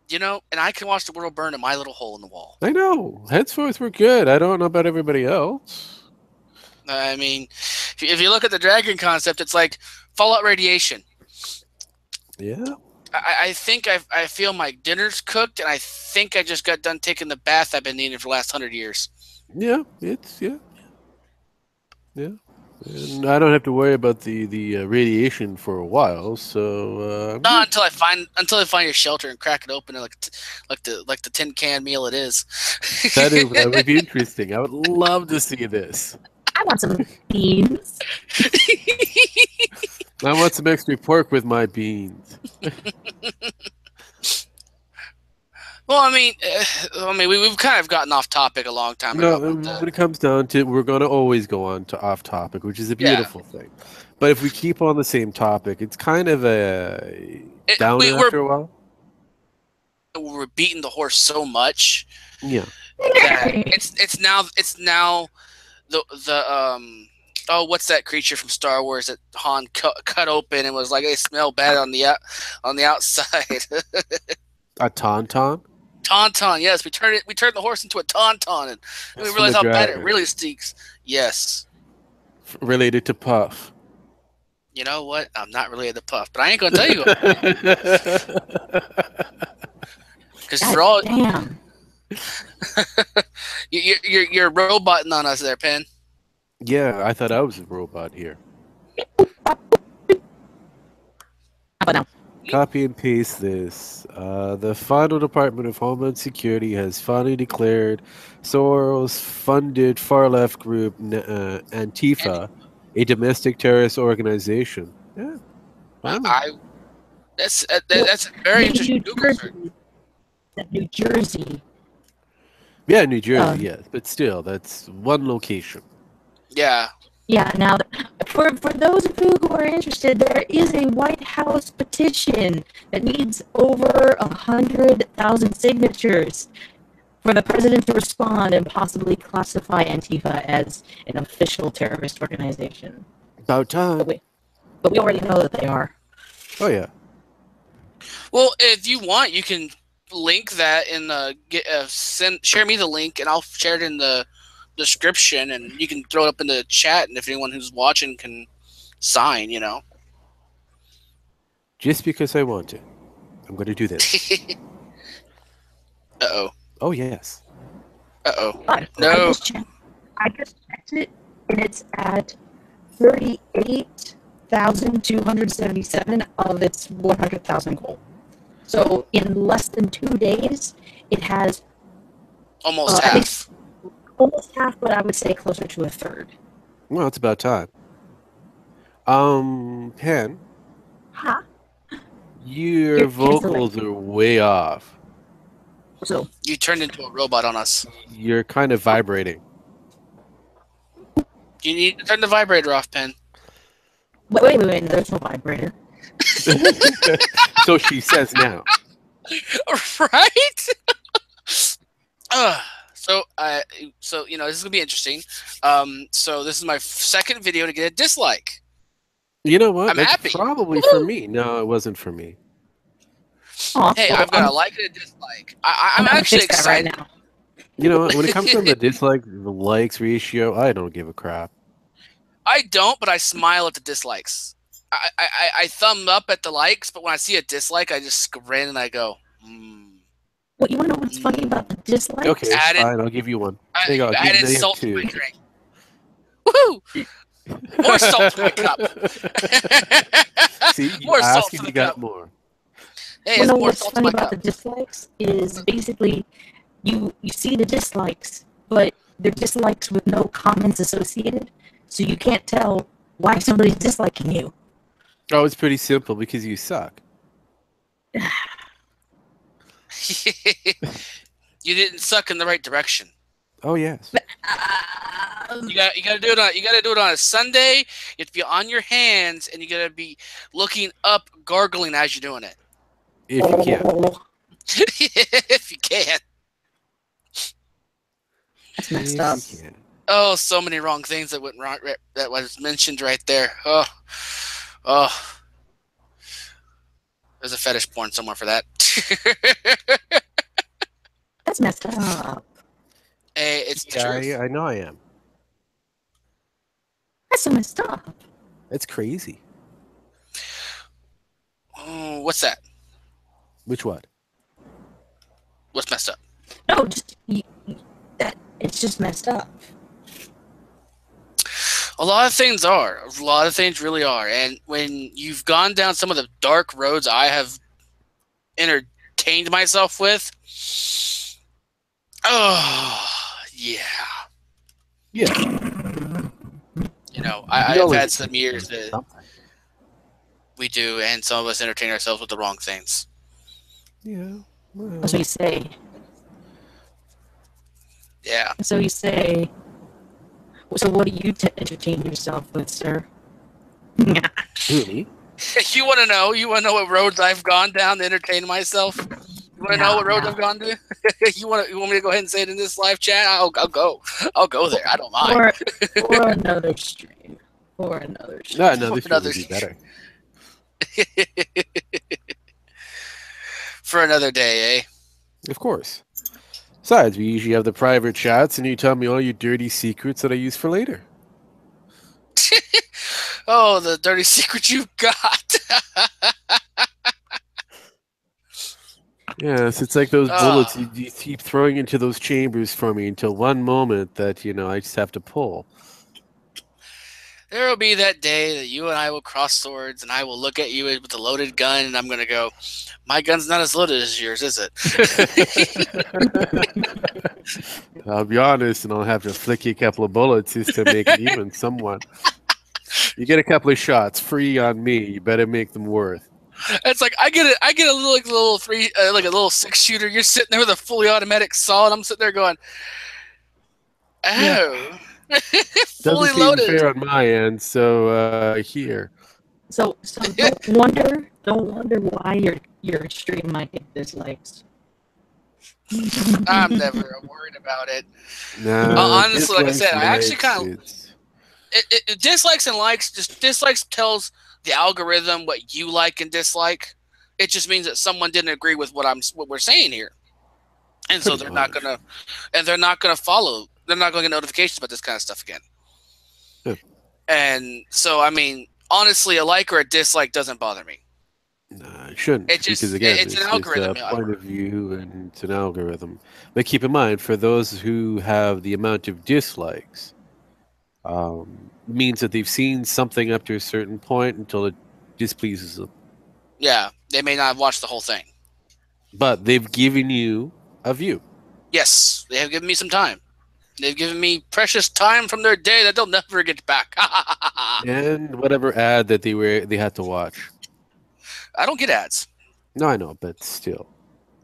You know, and I can watch the world burn in my little hole in the wall. I know. Henceforth, we're good. I don't know about everybody else. I mean, if you look at the dragon concept, it's like fallout radiation. Yeah. I think I feel my dinner's cooked, and I think I just got done taking the bath I've been needing for the last 100 years. Yeah, yeah. And I don't have to worry about the radiation for a while. So not until I find your shelter and crack it open and like the tin can meal it is. That would be interesting. I would love to see this. I want some beans. I want some extra pork with my beans. Well, I mean, we've kind of gotten off topic a long time ago. No, when it comes down to, we're going to always go on to off topic, which is a beautiful thing. But if we keep on the same topic, it's kind of a downer after a while. We're beating the horse so much. Yeah. That it's now the what's that creature from Star Wars that Han cut open and was like, "They smell bad on the outside." A tauntaun? Tauntaun, yes. We turned the horse into a tauntaun, and we realized how bad it really stinks. Yes. Related to Puff. You know what? I'm not related to Puff, but I ain't gonna tell you. Because you're all damn. you're roboting on us there, Pen. Yeah, I thought I was a robot here. How about now? Copy and paste this. The final Department of Homeland Security has finally declared Soros-funded far-left group Antifa a domestic terrorist organization. Yeah, finally. That's a very interesting Google search. New Jersey. Yeah, New Jersey, yes. But still, that's one location. Yeah. Yeah, now, for those of you who are interested, there is a White House petition that needs over 100,000 signatures for the president to respond and possibly classify Antifa as an official terrorist organization. About time. But we already know that they are. Oh, yeah. Well, if you want, you can link that in the share me the link, and I'll share it in the description, and you can throw it up in the chat, and if anyone who's watching can sign, you know. Just because I want to. I'm going to do this. Uh-oh. Oh, yes. Uh-oh. No. I just checked it, and it's at 38,277 of its 100,000 goal. So in less than 2 days, it has almost half. Almost half, but I would say closer to a third. Well, it's about time. Pen. Huh? Your vocals are way off. So you turned into a robot on us. You're kind of vibrating. You need to turn the vibrator off, Pen. Wait, there's no vibrator. So she says now. Right? So you know, this is gonna be interesting. So this is my second video to get a dislike. You know what? I'm That's happy. Probably for me. No, it wasn't for me. Hey, I've got a like and a dislike. I'm actually excited. Right now. You know what? When it comes to the dislike, the likes ratio, I don't give a crap. I don't, but I smile at the dislikes. I thumb up at the likes, but when I see a dislike, I just grin and I go, What, you want to know what's funny about the dislike? Okay, fine, I'll give you one. There you go. Added salt to my drink. Woohoo! More salt to my cup. See, you more ask salt and to you the got cup. more. Hey, Well, no, more what's salt to funny my about cup. the dislikes is basically you see the dislikes, but they're dislikes with no comments associated, so you can't tell why somebody's disliking you. Oh, it's pretty simple because you suck. You didn't suck in the right direction. Oh yes. You got to do it on a Sunday. You have to be on your hands, and you got to be looking up, gargling as you're doing it. If you can. If you can. That's messed up. Oh, so many wrong things that went wrong. That was mentioned right there. Oh. There's a fetish porn somewhere for that. That's messed up. Hey, it's the truth. Yeah, I know I am. That's so messed up. That's crazy. Oh, what's that? Which what? What's messed up? No, just it's just messed up. A lot of things are. A lot of things really are. And when you've gone down some of the dark roads I have entertained myself with, oh, yeah. Yeah. You know, I've had some years that we do, and some of us entertain ourselves with the wrong things. Yeah. Well. That's what you say. Yeah. So you say. So what do you entertain yourself with, sir? Really? You want to know? You want to know what roads I've gone down to entertain myself? You want to know what roads I've gone to? You want me to go ahead and say it in this live chat? I'll go. I'll go there. I don't mind. Or another stream. Or another stream. No, another stream would be better. For another day, eh? Of course. Besides, we usually have the private chats, and you tell me all your dirty secrets that I use for later. Oh, the dirty secret you've got. Yes, it's like those bullets you keep throwing into those chambers for me until one moment that, I just have to pull. There will be that day that you and I will cross swords, and I will look at you with a loaded gun, and I'm going to go, my gun's not as loaded as yours, is it? I'll be honest, and I'll have to flick you a couple of bullets just to make it even somewhat. You get a couple of shots free on me. You better make them worth. It's like I get a little three, like a little 6-shooter. You're sitting there with a fully automatic saw, and I'm sitting there going, oh, fully Doesn't loaded. seem fair on my end. So here. So don't wonder why your stream might get dislikes. I'm never worried about it. No, honestly, like I said, I actually likes, kind of it dislikes and likes. Just dislikes tells the algorithm what you like and dislike. It just means that someone didn't agree with what we're saying here, and so they're not gonna follow. They're not going to get notifications about this kind of stuff again. Yeah. And so, I mean, honestly, a like or a dislike doesn't bother me. Nah, it shouldn't. It just, because again, it's an algorithm. It's a point of view, and it's an algorithm. But keep in mind, for those who have the amount of dislikes, means that they've seen something up to a certain point until it displeases them. Yeah, they may not have watched the whole thing. But they've given you a view. Yes, they have given me some time. They've given me precious time from their day that they'll never get back. And whatever ad that they had to watch. I don't get ads. No, I know, but still.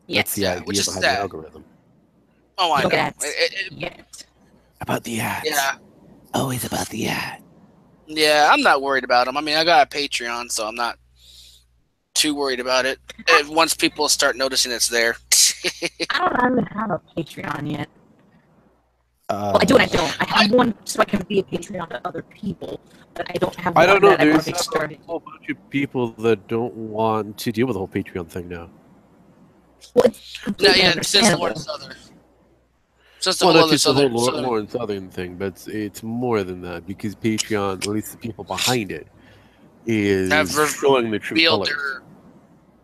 That's the idea which is behind sad. the algorithm. Oh, I No know. ads. Yet. About the ads. Yeah. Always about the ad. Yeah, I'm not worried about them. I mean, I got a Patreon, so I'm not too worried about it. Once people start noticing it's there. I don't even have a Patreon yet. Well, I do and I don't. I have one so I can be a Patreon to other people, but I don't have one I don't know. that I want There's to get started. a whole bunch of people that don't want to deal with the whole Patreon thing now. Well, it's No, completely yeah, since understandable. Lauren Southern. Since the Well, whole not other just the whole Southern. Lauren Southern thing, but it's more than that, because Patreon, at least the people behind it, is showing the true colors.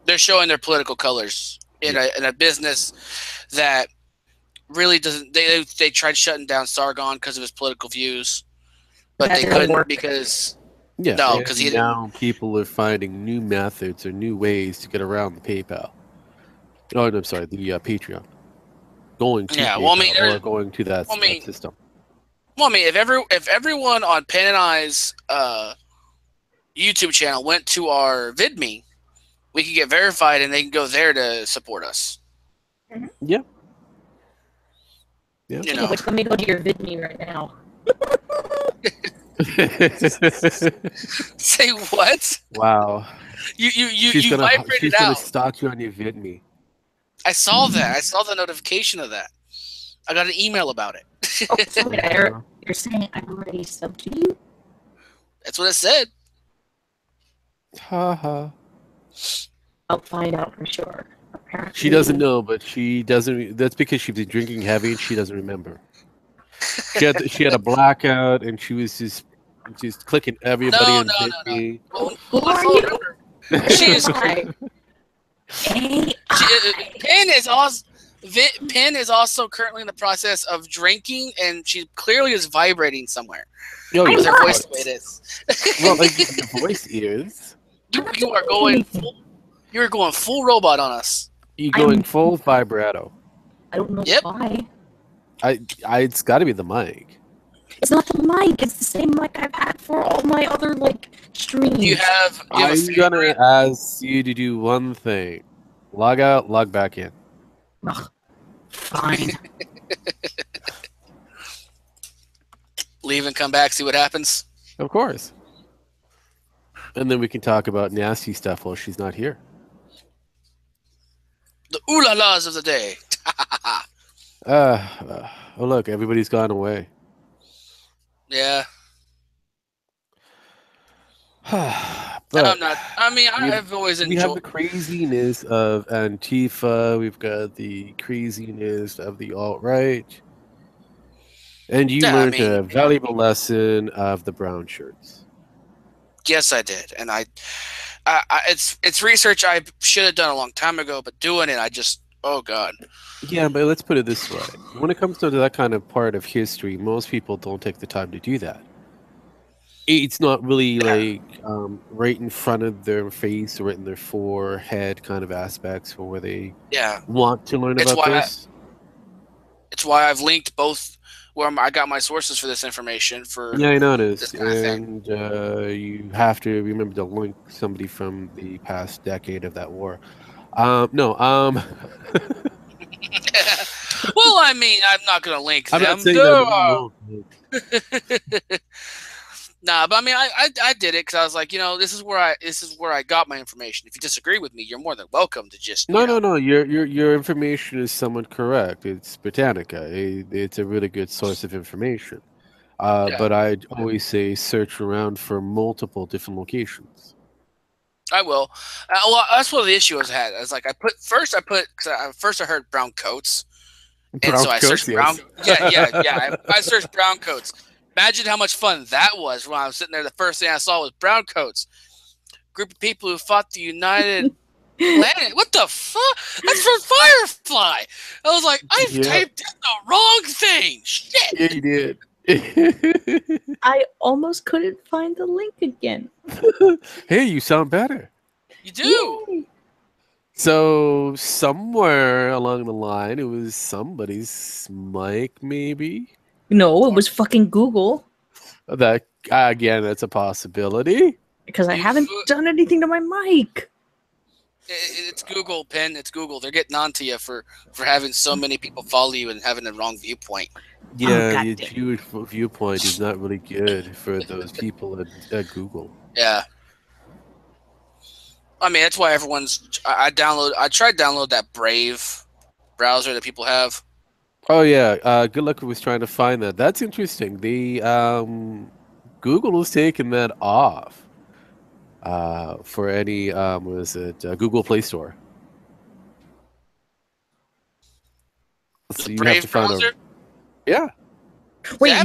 They're showing their political colors in a business that really doesn't. They tried shutting down Sargon because of his political views, but That they didn't couldn't work. because Yeah, no, and because he didn't. now people are finding new methods or new ways to get around the PayPal. Oh, I'm sorry, the Patreon. Going to PayPal, well, I mean, or going to that system. Well, I mean, if everyone on Penn and I's YouTube channel went to our VidMe, we could get verified, and they can go there to support us. Yeah. Yeah. You know. Which, let me go to your VidMe right now. Say what? Wow. You vibrated she's gonna out. stalk you on your VidMe. I saw that. I saw the notification of that. I got an email about it. Oh, so wait, you're saying I'm already subbed to you? That's what it said. Ha ha. I'll find out for sure. Apparently, She doesn't know, but she doesn't. That's because she's been drinking heavy and she doesn't remember. She had a blackout and she was just clicking everybody No, on no, no, no. VidMe. Who are you? She is. AI. Penn is also currently in the process of drinking, and she clearly is vibrating somewhere. Oh, With yeah. her voice the way it is. Well, like your voice is. You are going full. You're going full robot on us. You're going full vibrato. I don't know Yep. why. It's got to be the mic. It's not the mic. It's the same mic I've had for all my other streams. Do you have a I'm gonna favorite? ask you to do one thing: log out, log back in. Ugh, fine. Leave and come back, see what happens. Of course. And then we can talk about nasty stuff while she's not here. The ooh-la-las of the day. Oh look, everybody's gone away. Yeah. But I'm not. I mean, I've always we have the enjoyed. craziness of Antifa. We've got the craziness of the alt-right. And you Yeah, I learned mean- a valuable lesson of the Brownshirts. Yes, I did, and it's research I should have done a long time ago, but doing it, I just oh god. Yeah, but let's put it this way. When it comes to that kind of part of history, most people don't take the time to do that. it's not really like right in front of their face or right in their forehead kind of aspects for where they want to learn It's about why this. It's why I've linked both where I got my sources for this information for Yeah, I noticed, this kind of thing. and you have to remember to link somebody from the past decade of that war. No, Well, I mean, I'm not going to link I'm them. not saying that you won't. Nah, but I mean, I did it because I was like, this is where I got my information. If you disagree with me, you're more than welcome to just No. Your information is somewhat correct. It's Britannica. It's a really good source of information. But I'd always say search around for multiple different locations. I will. Well, that's what the issue I had. I was like, first I heard brown coats, and so I searched brown. Yeah. I searched brown coats. Imagine how much fun that was when I was sitting there. The first thing I saw was brown coats. Group of people who fought the United Planet. What the fuck? That's from Firefly. I was like, I've typed in the wrong thing. Shit. Yeah, you did. I almost couldn't find the link again. Hey, you sound better. You do. Yay. So somewhere along the line, it was somebody's mic, maybe. No, it was fucking Google. That again, that's a possibility. Because I haven't done anything to my mic. It's Google, Penn. It's Google. They're getting on to you for having so many people follow you and having the wrong viewpoint. Yeah, your Jewish viewpoint is not really good for those people at Google. Yeah. I mean, that's why everyone's. I tried to download that Brave browser that people have. Oh yeah, good luck with trying to find that. That's interesting. The Google has taken that off for any what is it? Google Play Store. So you have to find browser? Yeah. Wait,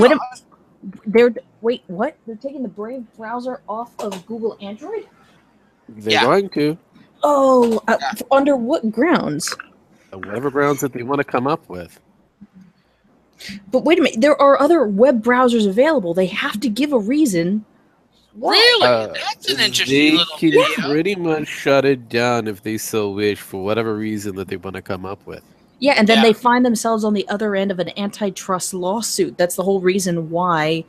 wait, what? They're taking the Brave browser off of Google Android? They're going to. Oh, under what grounds? Whatever grounds that they want to come up with. But wait a minute, there are other web browsers available. They have to give a reason. Really? That's an interesting little They video. can pretty much shut it down if they so wish for whatever reason that they want to come up with. Yeah, and then they find themselves on the other end of an antitrust lawsuit. That's the whole reason why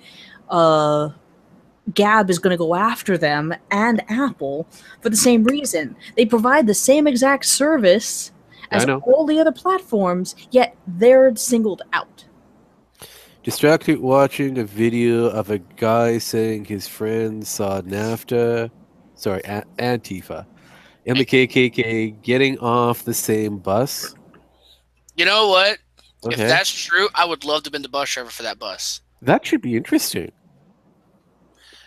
Gab is going to go after them and Apple for the same reason. They provide the same exact service as all the other platforms, yet they're singled out. Distracted watching a video of a guy saying his friend saw Antifa, and the KKK getting off the same bus. You know what? Okay. If that's true, I would love to have been the bus driver for that bus. That should be interesting.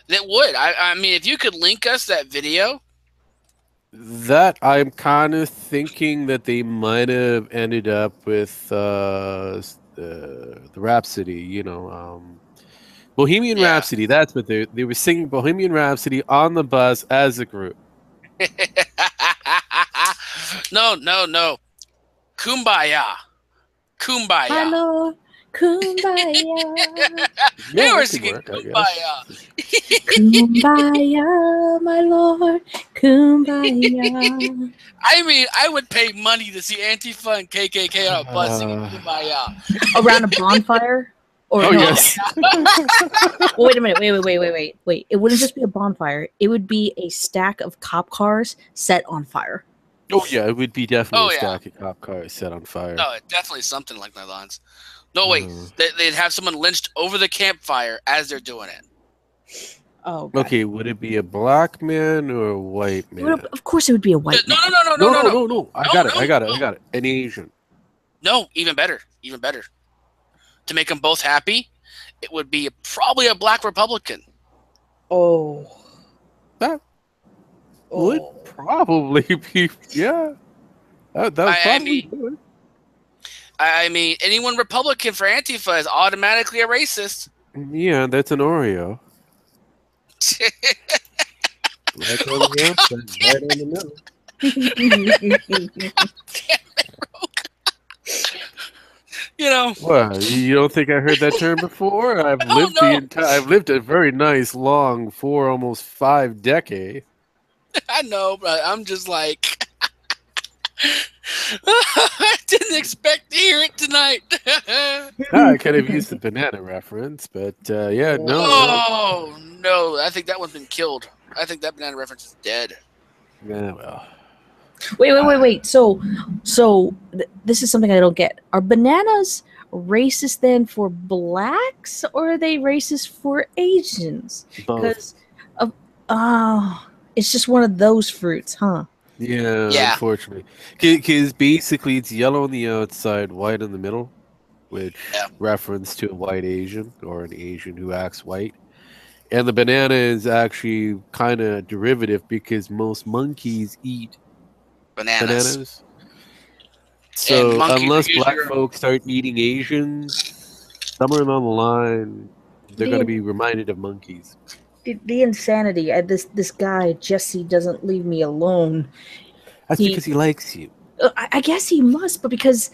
It would. I mean, if you could link us that video. That I'm kind of thinking that they might have ended up with the Rhapsody, Bohemian Rhapsody. That's what they were singing Bohemian Rhapsody on the bus as a group. No. Kumbaya. Hello, Kumbaya. They were singing Kumbaya. Kumbaya, my lord, Kumbaya. I mean, I would pay money to see Antifa and KKK on a bus singing Kumbaya. Around a bonfire? Or yes. Well, wait a minute. Wait. It wouldn't just be a bonfire. It would be a stack of cop cars set on fire. Oh, yeah. It would be definitely a stack of cop cars set on fire. No, definitely something like that lines. No, wait. They'd have someone lynched over the campfire as they're doing it. Oh, God. Okay. Would it be a black man or a white man? Well, of course it would be a white man. No. I got it. An Asian. No, even better. To make them both happy, it would be probably a black Republican. Oh. That would probably be, yeah. That would probably do it. I mean, anyone Republican for Antifa is automatically a racist. Yeah, that's an Oreo. Right on the outside, right in the middle. You know. Well, you don't think I heard that term before? I've Oh lived no, I've lived a very nice, long, almost 5 decades. I know, but I'm just like, I didn't expect to hear it tonight. I could have used the banana reference, but yeah, no. Oh no, I think that one's been killed. I think that banana reference is dead. Yeah, well. Wait. So this is something I don't get. Are bananas racist then for blacks, or are they racist for Asians? Both. Because of it's just one of those fruits, huh? Yeah, unfortunately. Because basically it's yellow on the outside, white in the middle, which reference to a white Asian or an Asian who acts white. And the banana is actually kind of derivative because most monkeys eat bananas. So unless black folks start eating Asians, somewhere along the line, they're going to be reminded of monkeys. The insanity. This guy Jesse doesn't leave me alone. That's because he likes you. I guess he must, but because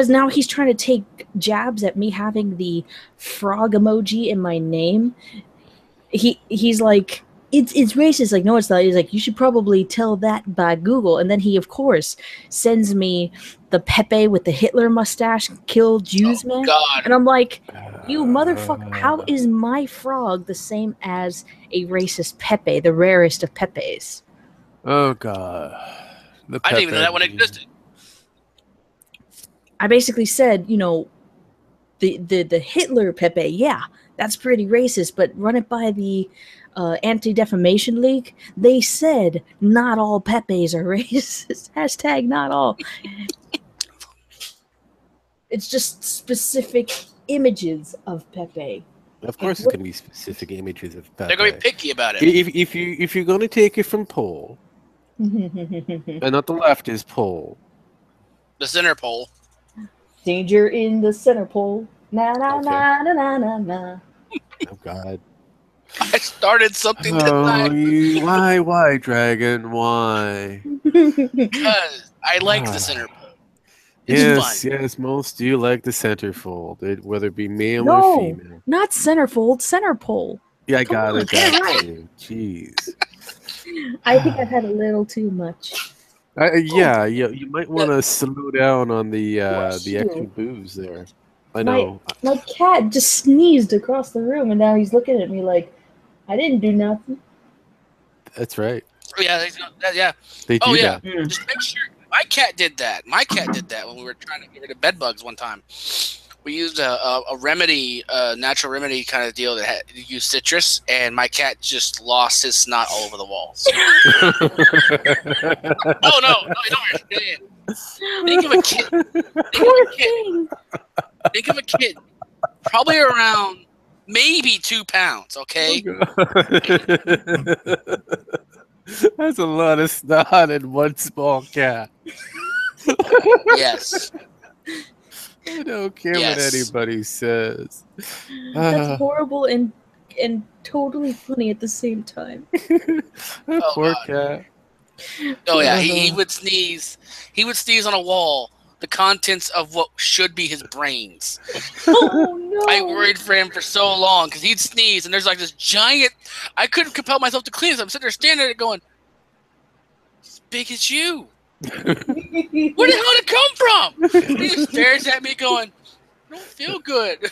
now he's trying to take jabs at me having the frog emoji in my name. He's like, it's racist. Like, no, it's not. He's like, you should probably tell that by Google. And then he, of course, sends me the Pepe with the Hitler mustache, kill Jews, man. God. And I'm like, you motherfucker, how is my frog the same as a racist Pepe, the rarest of Pepes? Oh, God. I didn't even know that one existed. I basically said, the Hitler Pepe, yeah, that's pretty racist, but run it by the Anti-Defamation League. They said not all Pepes are racist. Hashtag not all. It's just specific images of Pepe. Of course, it's going to be specific images of Pepe. They're going to be picky about it. If you're going to take it from pole, and not the leftist pole, the center pole. Danger in the center pole. Na na na na na na na. Oh God! I started something tonight. Why, Dragon? Why? Because I like the center pole. It's fun. Yes, most do like the centerfold, whether it be male no, or female. Not centerfold, center pole. Yeah, I got it. Jeez. I think I've had a little too much. Yeah, you might want to slow down on the extra booze there. I know. My cat just sneezed across the room, and now he's looking at me like I didn't do nothing. That's right. Yeah, they do that. Just make sure. My cat did that. When we were trying to get rid of bed bugs one time. We used a remedy, natural remedy kind of deal that used citrus, and my cat just lost his snot all over the walls. Oh no, you don't understand. Think of a kid. Think of a kid, probably around maybe 2 pounds. Okay. That's a lot of snot in one small cat. Yes. I don't care what anybody says. That's horrible and totally funny at the same time. Poor cat. Oh yeah, he would sneeze. He would sneeze on a wall. The contents of what should be his brains. Oh no! I worried for him for so long because he'd sneeze and there's like this giant. I couldn't compel myself to clean it. So I'm sitting there standing there going, "As big as you." Where the hell did it come from? And he just stares at me going, I don't feel good.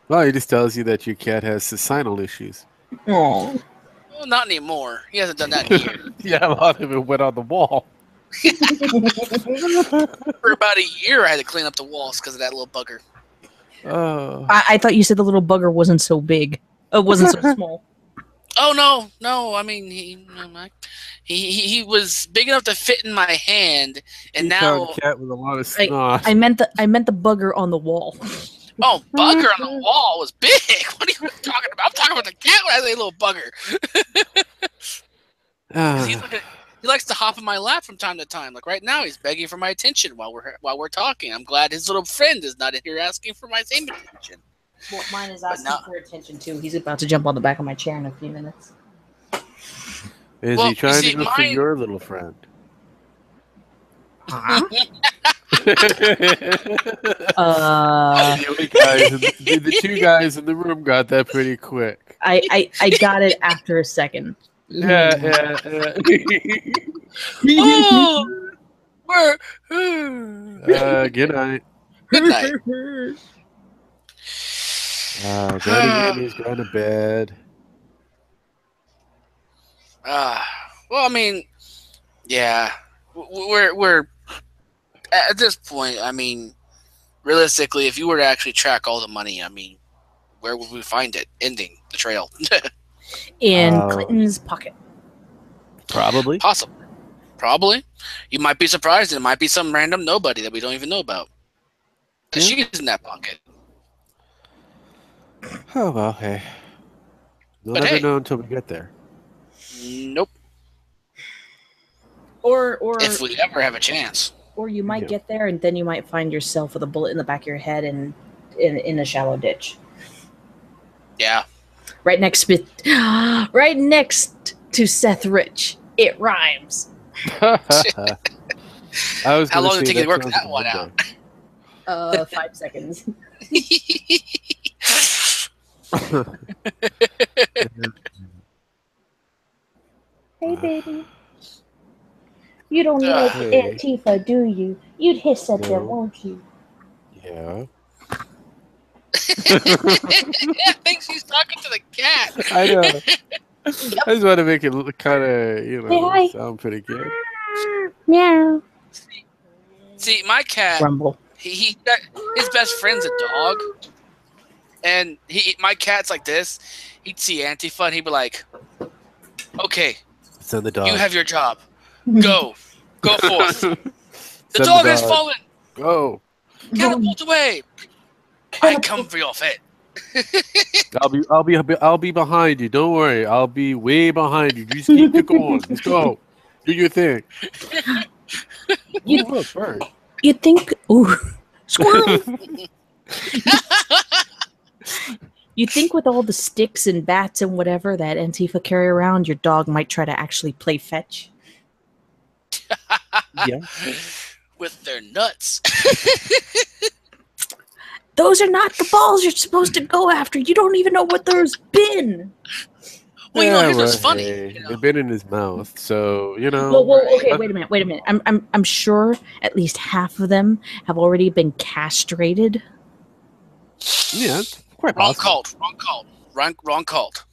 Well, he just tells you that your cat has societal issues. Oh. Well, not anymore. He hasn't done that in years. Yeah, a lot of it went on the wall. For about a year, I had to clean up the walls because of that little bugger. I thought you said the little bugger wasn't so big. It wasn't so small. Oh no! I mean, he was big enough to fit in my hand, and now a cat with a lot of snot. I meant the bugger on the wall. Oh, bugger on the wall was big. What are you talking about? I'm talking about the cat when I say little bugger. He likes to hop in my lap from time to time. Like right now, he's begging for my attention while we're talking. I'm glad his little friend is not in here asking for my same attention. Well, mine is asking for attention too. He's about to jump on the back of my chair in a few minutes. Is he trying to go for your little friend? Huh? The two guys in the room got that pretty quick. I got it after a second. Yeah. Oh, we're Good night. good night. Danny's going to bed. Well, I mean, yeah, we're at this point. I mean, realistically, if you were to actually track all the money, I mean, where would we find it? Ending the trail. In Clinton's pocket. Probably. Possible. Probably. You might be surprised. It might be some random nobody that we don't even know about. Yeah. She's in that pocket. Oh, well, hey. We'll But never hey. know until we get there. Nope. Or If we ever have a chance. or you might get there and then you might find yourself with a bullet in the back of your head and in a shallow ditch. Yeah. Right next to Seth Rich. It rhymes. I was How gonna long did it say take you to work sounds that one out? 5 seconds. Hey, baby. You don't like Antifa, do you? You'd hiss at them, won't you? Yeah. I think she's talking to the cat. I know. I just want to make it look kind of, sound pretty good. Meow. See, my cat, Rumble. his best friend's a dog. And my cat's like this. He'd see Antifa and he'd be like, okay, Send the dog. you have your job. Go. Go forth. The dog has fallen. Go. Catapult away. I come for your fate. I'll be behind you. Don't worry. I'll be way behind you. Just keep going. Let's go. Do your thing. Bird. You think? Ooh, squirrel. You think with all the sticks and bats and whatever that Antifa carry around, your dog might try to actually play fetch? Yeah. With their nuts. Those are not the balls you're supposed to go after. You don't even know what there's been. Well, here's what's funny. They've been in his mouth, so Well, okay, wait a minute. I'm sure at least half of them have already been castrated. Yeah, it's quite Wrong possible. Wrong cult.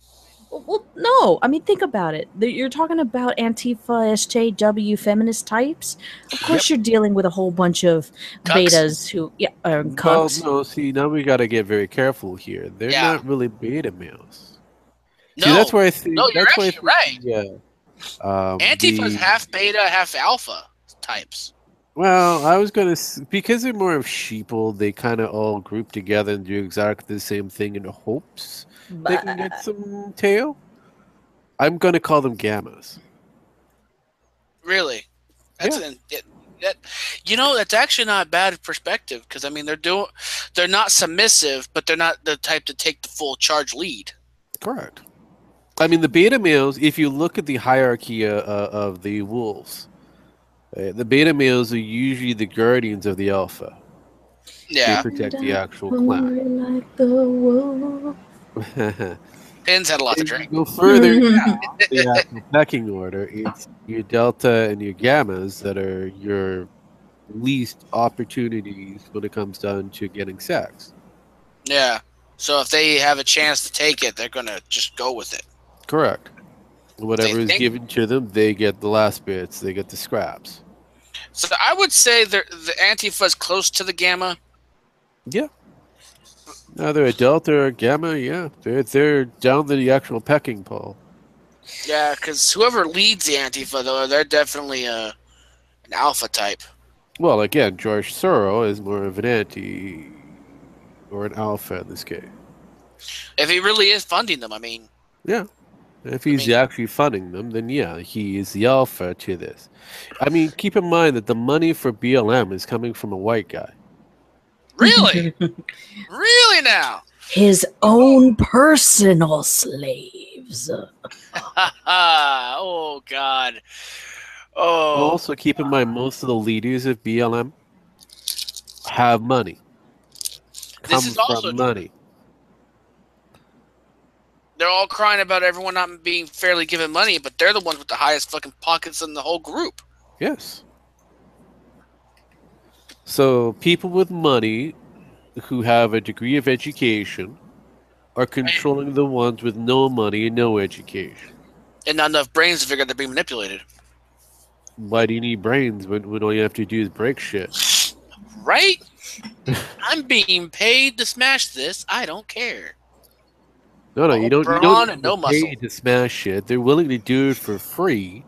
Well, no. I mean, think about it. You're talking about Antifa, SJW, feminist types. Of course, you're dealing with a whole bunch of betas who, cucks. Well, no. See, now we got to get very careful here. They're not really beta males. No, see, that's where I think. No, you're actually right. Yeah. Antifa's half beta, half alpha types. Well, I was gonna because they're more of sheeple. They kind of all group together and do exactly the same thing in hopes they can get some tail. I'm gonna call them gammas. Really? That's that's actually not a bad perspective because I mean they're not submissive, but they're not the type to take the full charge lead. Correct. I mean the beta males. If you look at the hierarchy of the wolves. The beta males are usually the guardians of the alpha. Yeah. They protect the actual clan. Like the wolf. Pins had a lot to drink. Go further down the actual pecking order. It's your delta and your gammas that are your least opportunities when it comes down to getting sex. Yeah. So if they have a chance to take it, they're gonna just go with it. Correct. Whatever is given to them, they get the last bits. They get the scraps. So I would say the Antifa's close to the gamma. Yeah. Either a delta or a gamma, yeah. They're down the actual pecking pole. Yeah, because whoever leads the Antifa, though, they're definitely an alpha type. Well, again, George Soros is more of an anti or an alpha in this case. If he really is funding them, I mean. Yeah. If he's actually funding them, then yeah, he is the alpha to this. I mean, keep in mind that the money for BLM is coming from a white guy. Really? Really now? His own personal slaves. Oh, God. Oh, Also, keep in mind, most of the leaders of BLM have money. Come this is also from money. they're all crying about everyone not being fairly given money, but they're the ones with the highest fucking pockets in the whole group. Yes. So people with money who have a degree of education are controlling the ones with no money and no education. And not enough brains to figure out they're being manipulated. Why do you need brains when all you have to do is break shit? Right? I'm being paid to smash this. I don't care. No, All you don't. You brawn don't and no get muscle. paid to smash shit. They're willing to do it for free,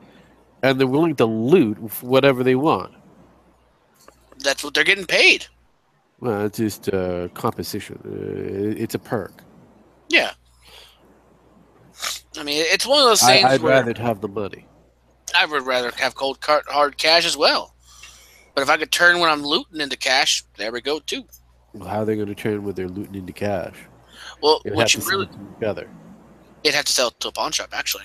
and they're willing to loot whatever they want. That's what they're getting paid. Well, it's just composition. It's a perk. Yeah. I mean, it's one of those things I'd where rather have the money. I would rather have cold hard cash as well. But if I could turn when I'm looting into cash, there we go too. Well, how are they going to turn when they're looting into cash? Well, They'd what have you to sell really it together. it'd have to sell it to a pawn shop actually.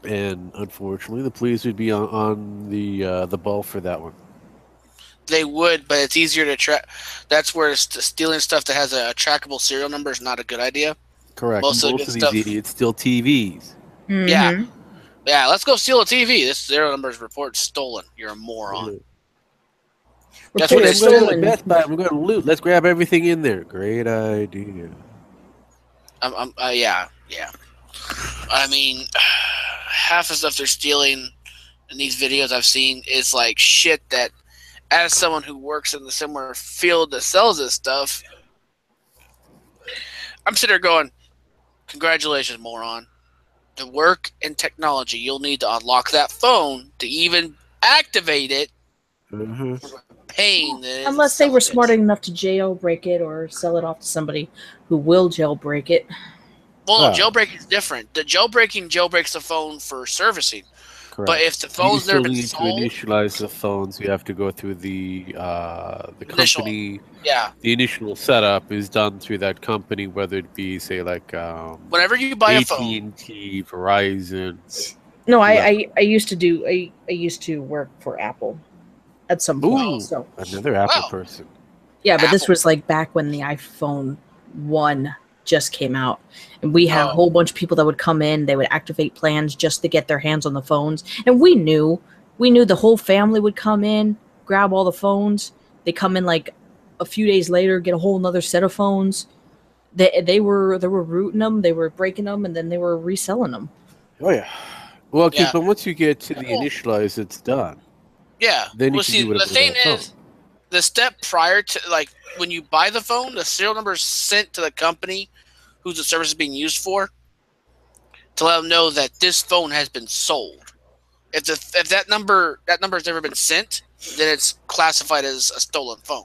And unfortunately, the police would be on the ball for that one. They would, but it's easier to track. That's where stealing stuff that has a trackable serial number is not a good idea. Correct. Most Most of the good of these stuff- idiots steal TVs. Yeah. Yeah, let's go steal a TV. This serial number is reported stolen. You're a moron. That's what Hey, it's I'm going to stolen. Best Buy. We're going to loot. Let's grab everything in there. Great idea. Yeah. I mean, half the stuff they're stealing in these videos I've seen is like shit that, as someone who works in the similar field that sells this stuff, I'm sitting there going, congratulations, moron. The work and technology you'll need to unlock that phone to even activate it. Mm-hmm. Pain. Unless they were smart enough to jailbreak it or sell it off to somebody who will jailbreak it. Well, no, Wow. jailbreaking is different. The jailbreaks the phone for servicing. Correct. But if the You phone's still never been need to sold, initialize the phones. You have to go through the Initial. company. yeah. The initial setup is done through that company, whether it be, say, like Whenever you buy a phone, AT&T, Verizon. No, I used to work for Apple at some point. Ooh, So another Apple Wow. person. yeah, but this Apple. was like back when the iPhone 1 just came out. And we had a Oh. whole bunch of people that would come in, they would activate plans just to get their hands on the phones. And we knew the whole family would come in, grab all the phones. They come in like a few days later, get a whole nother set of phones. They were rooting them, they were breaking them, and then they were reselling them. Oh yeah. Well, okay, Yeah. but once you get to the Well- initialize, it's done. yeah. Then you Well, can see, do whatever the thing with that is, phone. the step prior to, like, when you buy the phone, the serial number is sent to the company whose the service is being used for to let them know that this phone has been sold. If that number has never been sent, then it's classified as a stolen phone.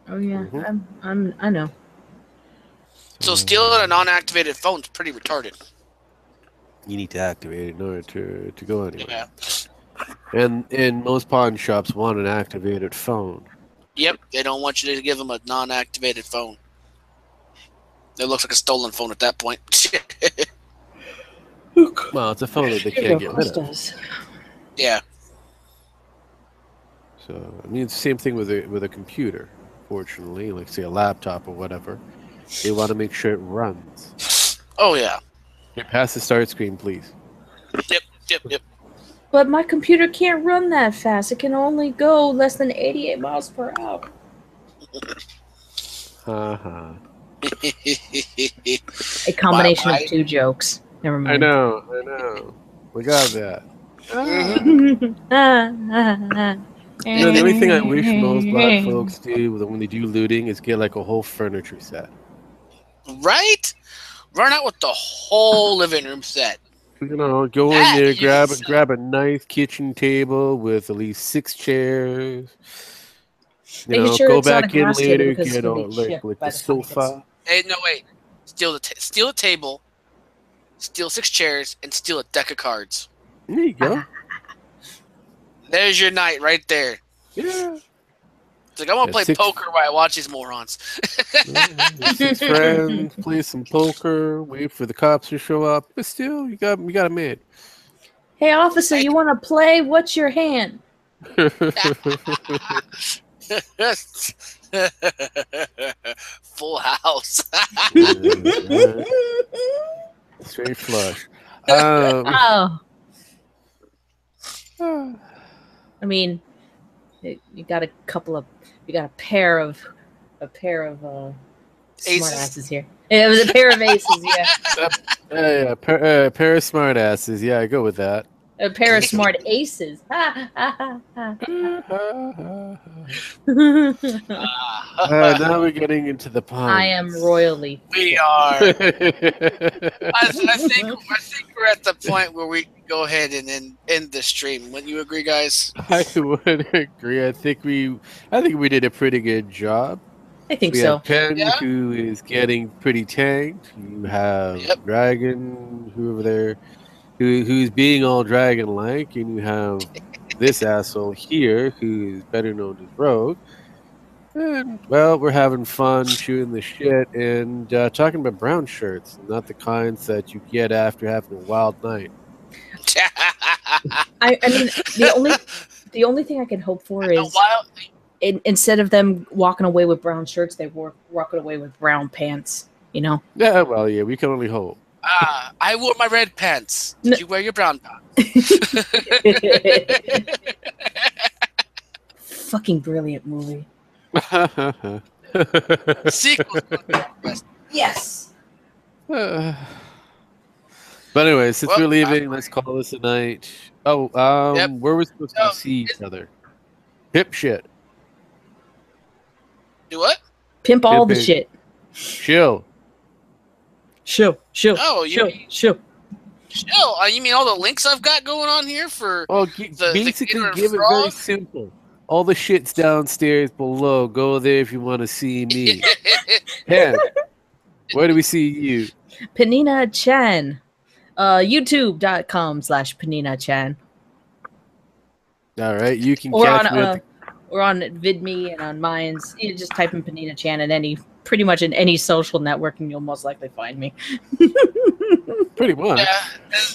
Oh yeah, Mhm. I know. So stealing a non-activated phone is pretty retarded. You need to activate it in order to go anywhere. Yeah. And most pawn shops want an activated phone. Yep. They don't want you to give them a non-activated phone. It looks like a stolen phone at that point. Well, it's a phone that they can't get rid of. Yeah. So I mean, it's the same thing with a computer. Fortunately, like say a laptop or whatever, they want to make sure it runs. Oh yeah. Here, pass the start screen, please. Yep. But my computer can't run that fast. It can only go less than 88 miles per hour. Haha. A combination Wow, of two jokes. Never I mind. know. We got that. You know, the only thing I wish most black folks do when they do looting is get like a whole furniture set. Right? Run out with the whole living room set. You know, go in That there, is- grab a nice kitchen table with at least 6 chairs. You Making know, sure go it's not a back in glass table later, because it's get gonna be all, like chipped by the the time it sofa. Hey, no wait. Steal the table. Steal 6 chairs and steal a deck of cards. There you go. There's your night right there. Yeah. It's like, I'm gonna Yeah, play 6 poker while I watch these morons. 6 friends, play some poker, wait for the cops to show up. But still, you got a man. Hey, officer, you want to play? What's your hand? Full house. Straight flush. Oh, I mean, you got a pair of smart Aces? asses here. It was a pair of aces, yeah. Yeah, pair of smart asses. Yeah, I go with that. A pair of smart aces. Ha, ha, ha, ha. Now we're getting into the puns. I am royally. We are. I think we're at the point where we can go ahead and end the stream. Wouldn't you agree, guys? I would agree. I think we did a pretty good job. I think We so. have Pen, Yeah. who is getting pretty tanked. You have Yep. Dragon, who over there, who's being all dragon-like, and you have this asshole here, who is better known as Rogue. And well, we're having fun shooting the shit and talking about brown shirts, not the kinds that you get after having a wild night. I mean, the only thing I can hope for is instead of them walking away with brown shirts, they walking away with brown pants. You know? Yeah, well, yeah, we can only hope. I wore my red pants. Did you wear your brown pants? Fucking brilliant movie. Sequel. Yes. But anyway, since we're leaving, let's call this a night. Oh, where we're supposed to see each other. Pip shit. Do what? Pimp all the Pimping. shit. Chill. Show. Oh, you mean Show. chill? You mean all the links I've got going on here for? Well, the basically, Gator and give it very Frog? simple. All the shit's downstairs below. Go there if you want to see me. Pen, where do we see you? Panina Chan. YouTube.com/Panina Chan. All right, you can Or catch on me at or on VidMe and on Minds. You just type in Panina Chan in pretty much in any social network, and you'll most likely find me. pretty much. Yeah.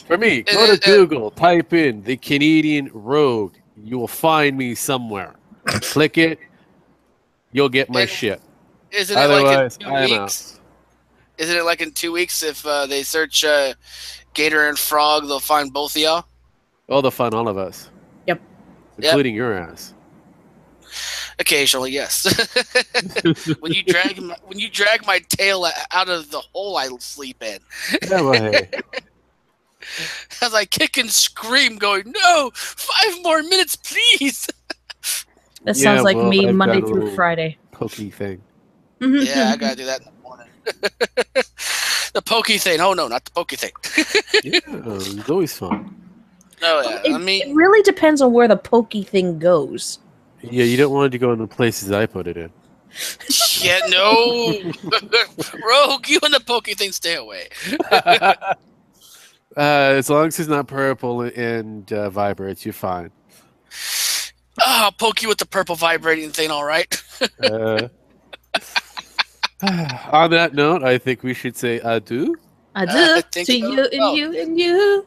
For me, go to Google, type in the Canadian Rogue. You will find me somewhere. Click it, you'll get my shit. Isn't it Otherwise, like in 2 I'm weeks? Isn't it like in 2 weeks if they search Gator and Frog, they'll find both of y'all? All the fun, all of us. Yep. Including your ass. Occasionally, yes. when you drag my tail out of the hole I sleep in, Yeah, well, hey. as I kick and scream, going, "No, 5 more minutes, please!" That Yeah, sounds like well, me I've Monday got a through little Friday. Pokey thing. Yeah, I gotta do that in the morning. The pokey thing. Oh no, not the pokey thing. Yeah, it's always fun. No, yeah. It really depends on where the pokey thing goes. Yeah, you don't want it to go in the places I put it in. Yeah, no. Rogue, you and the pokey thing, stay away. As long as it's not purple and vibrates, you're fine. I'll poke you with the purple vibrating thing, all right? On that note, I think we should say adieu. I do think to so. you and you and you.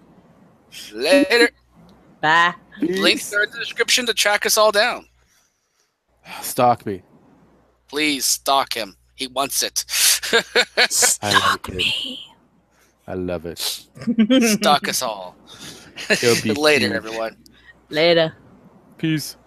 Later. Bye. Links are in the description to track us all down. Stalk me. Please stalk him. He wants it. I like it. I love it. Stalk us all. It'll be Later, huge. everyone. Later. Peace.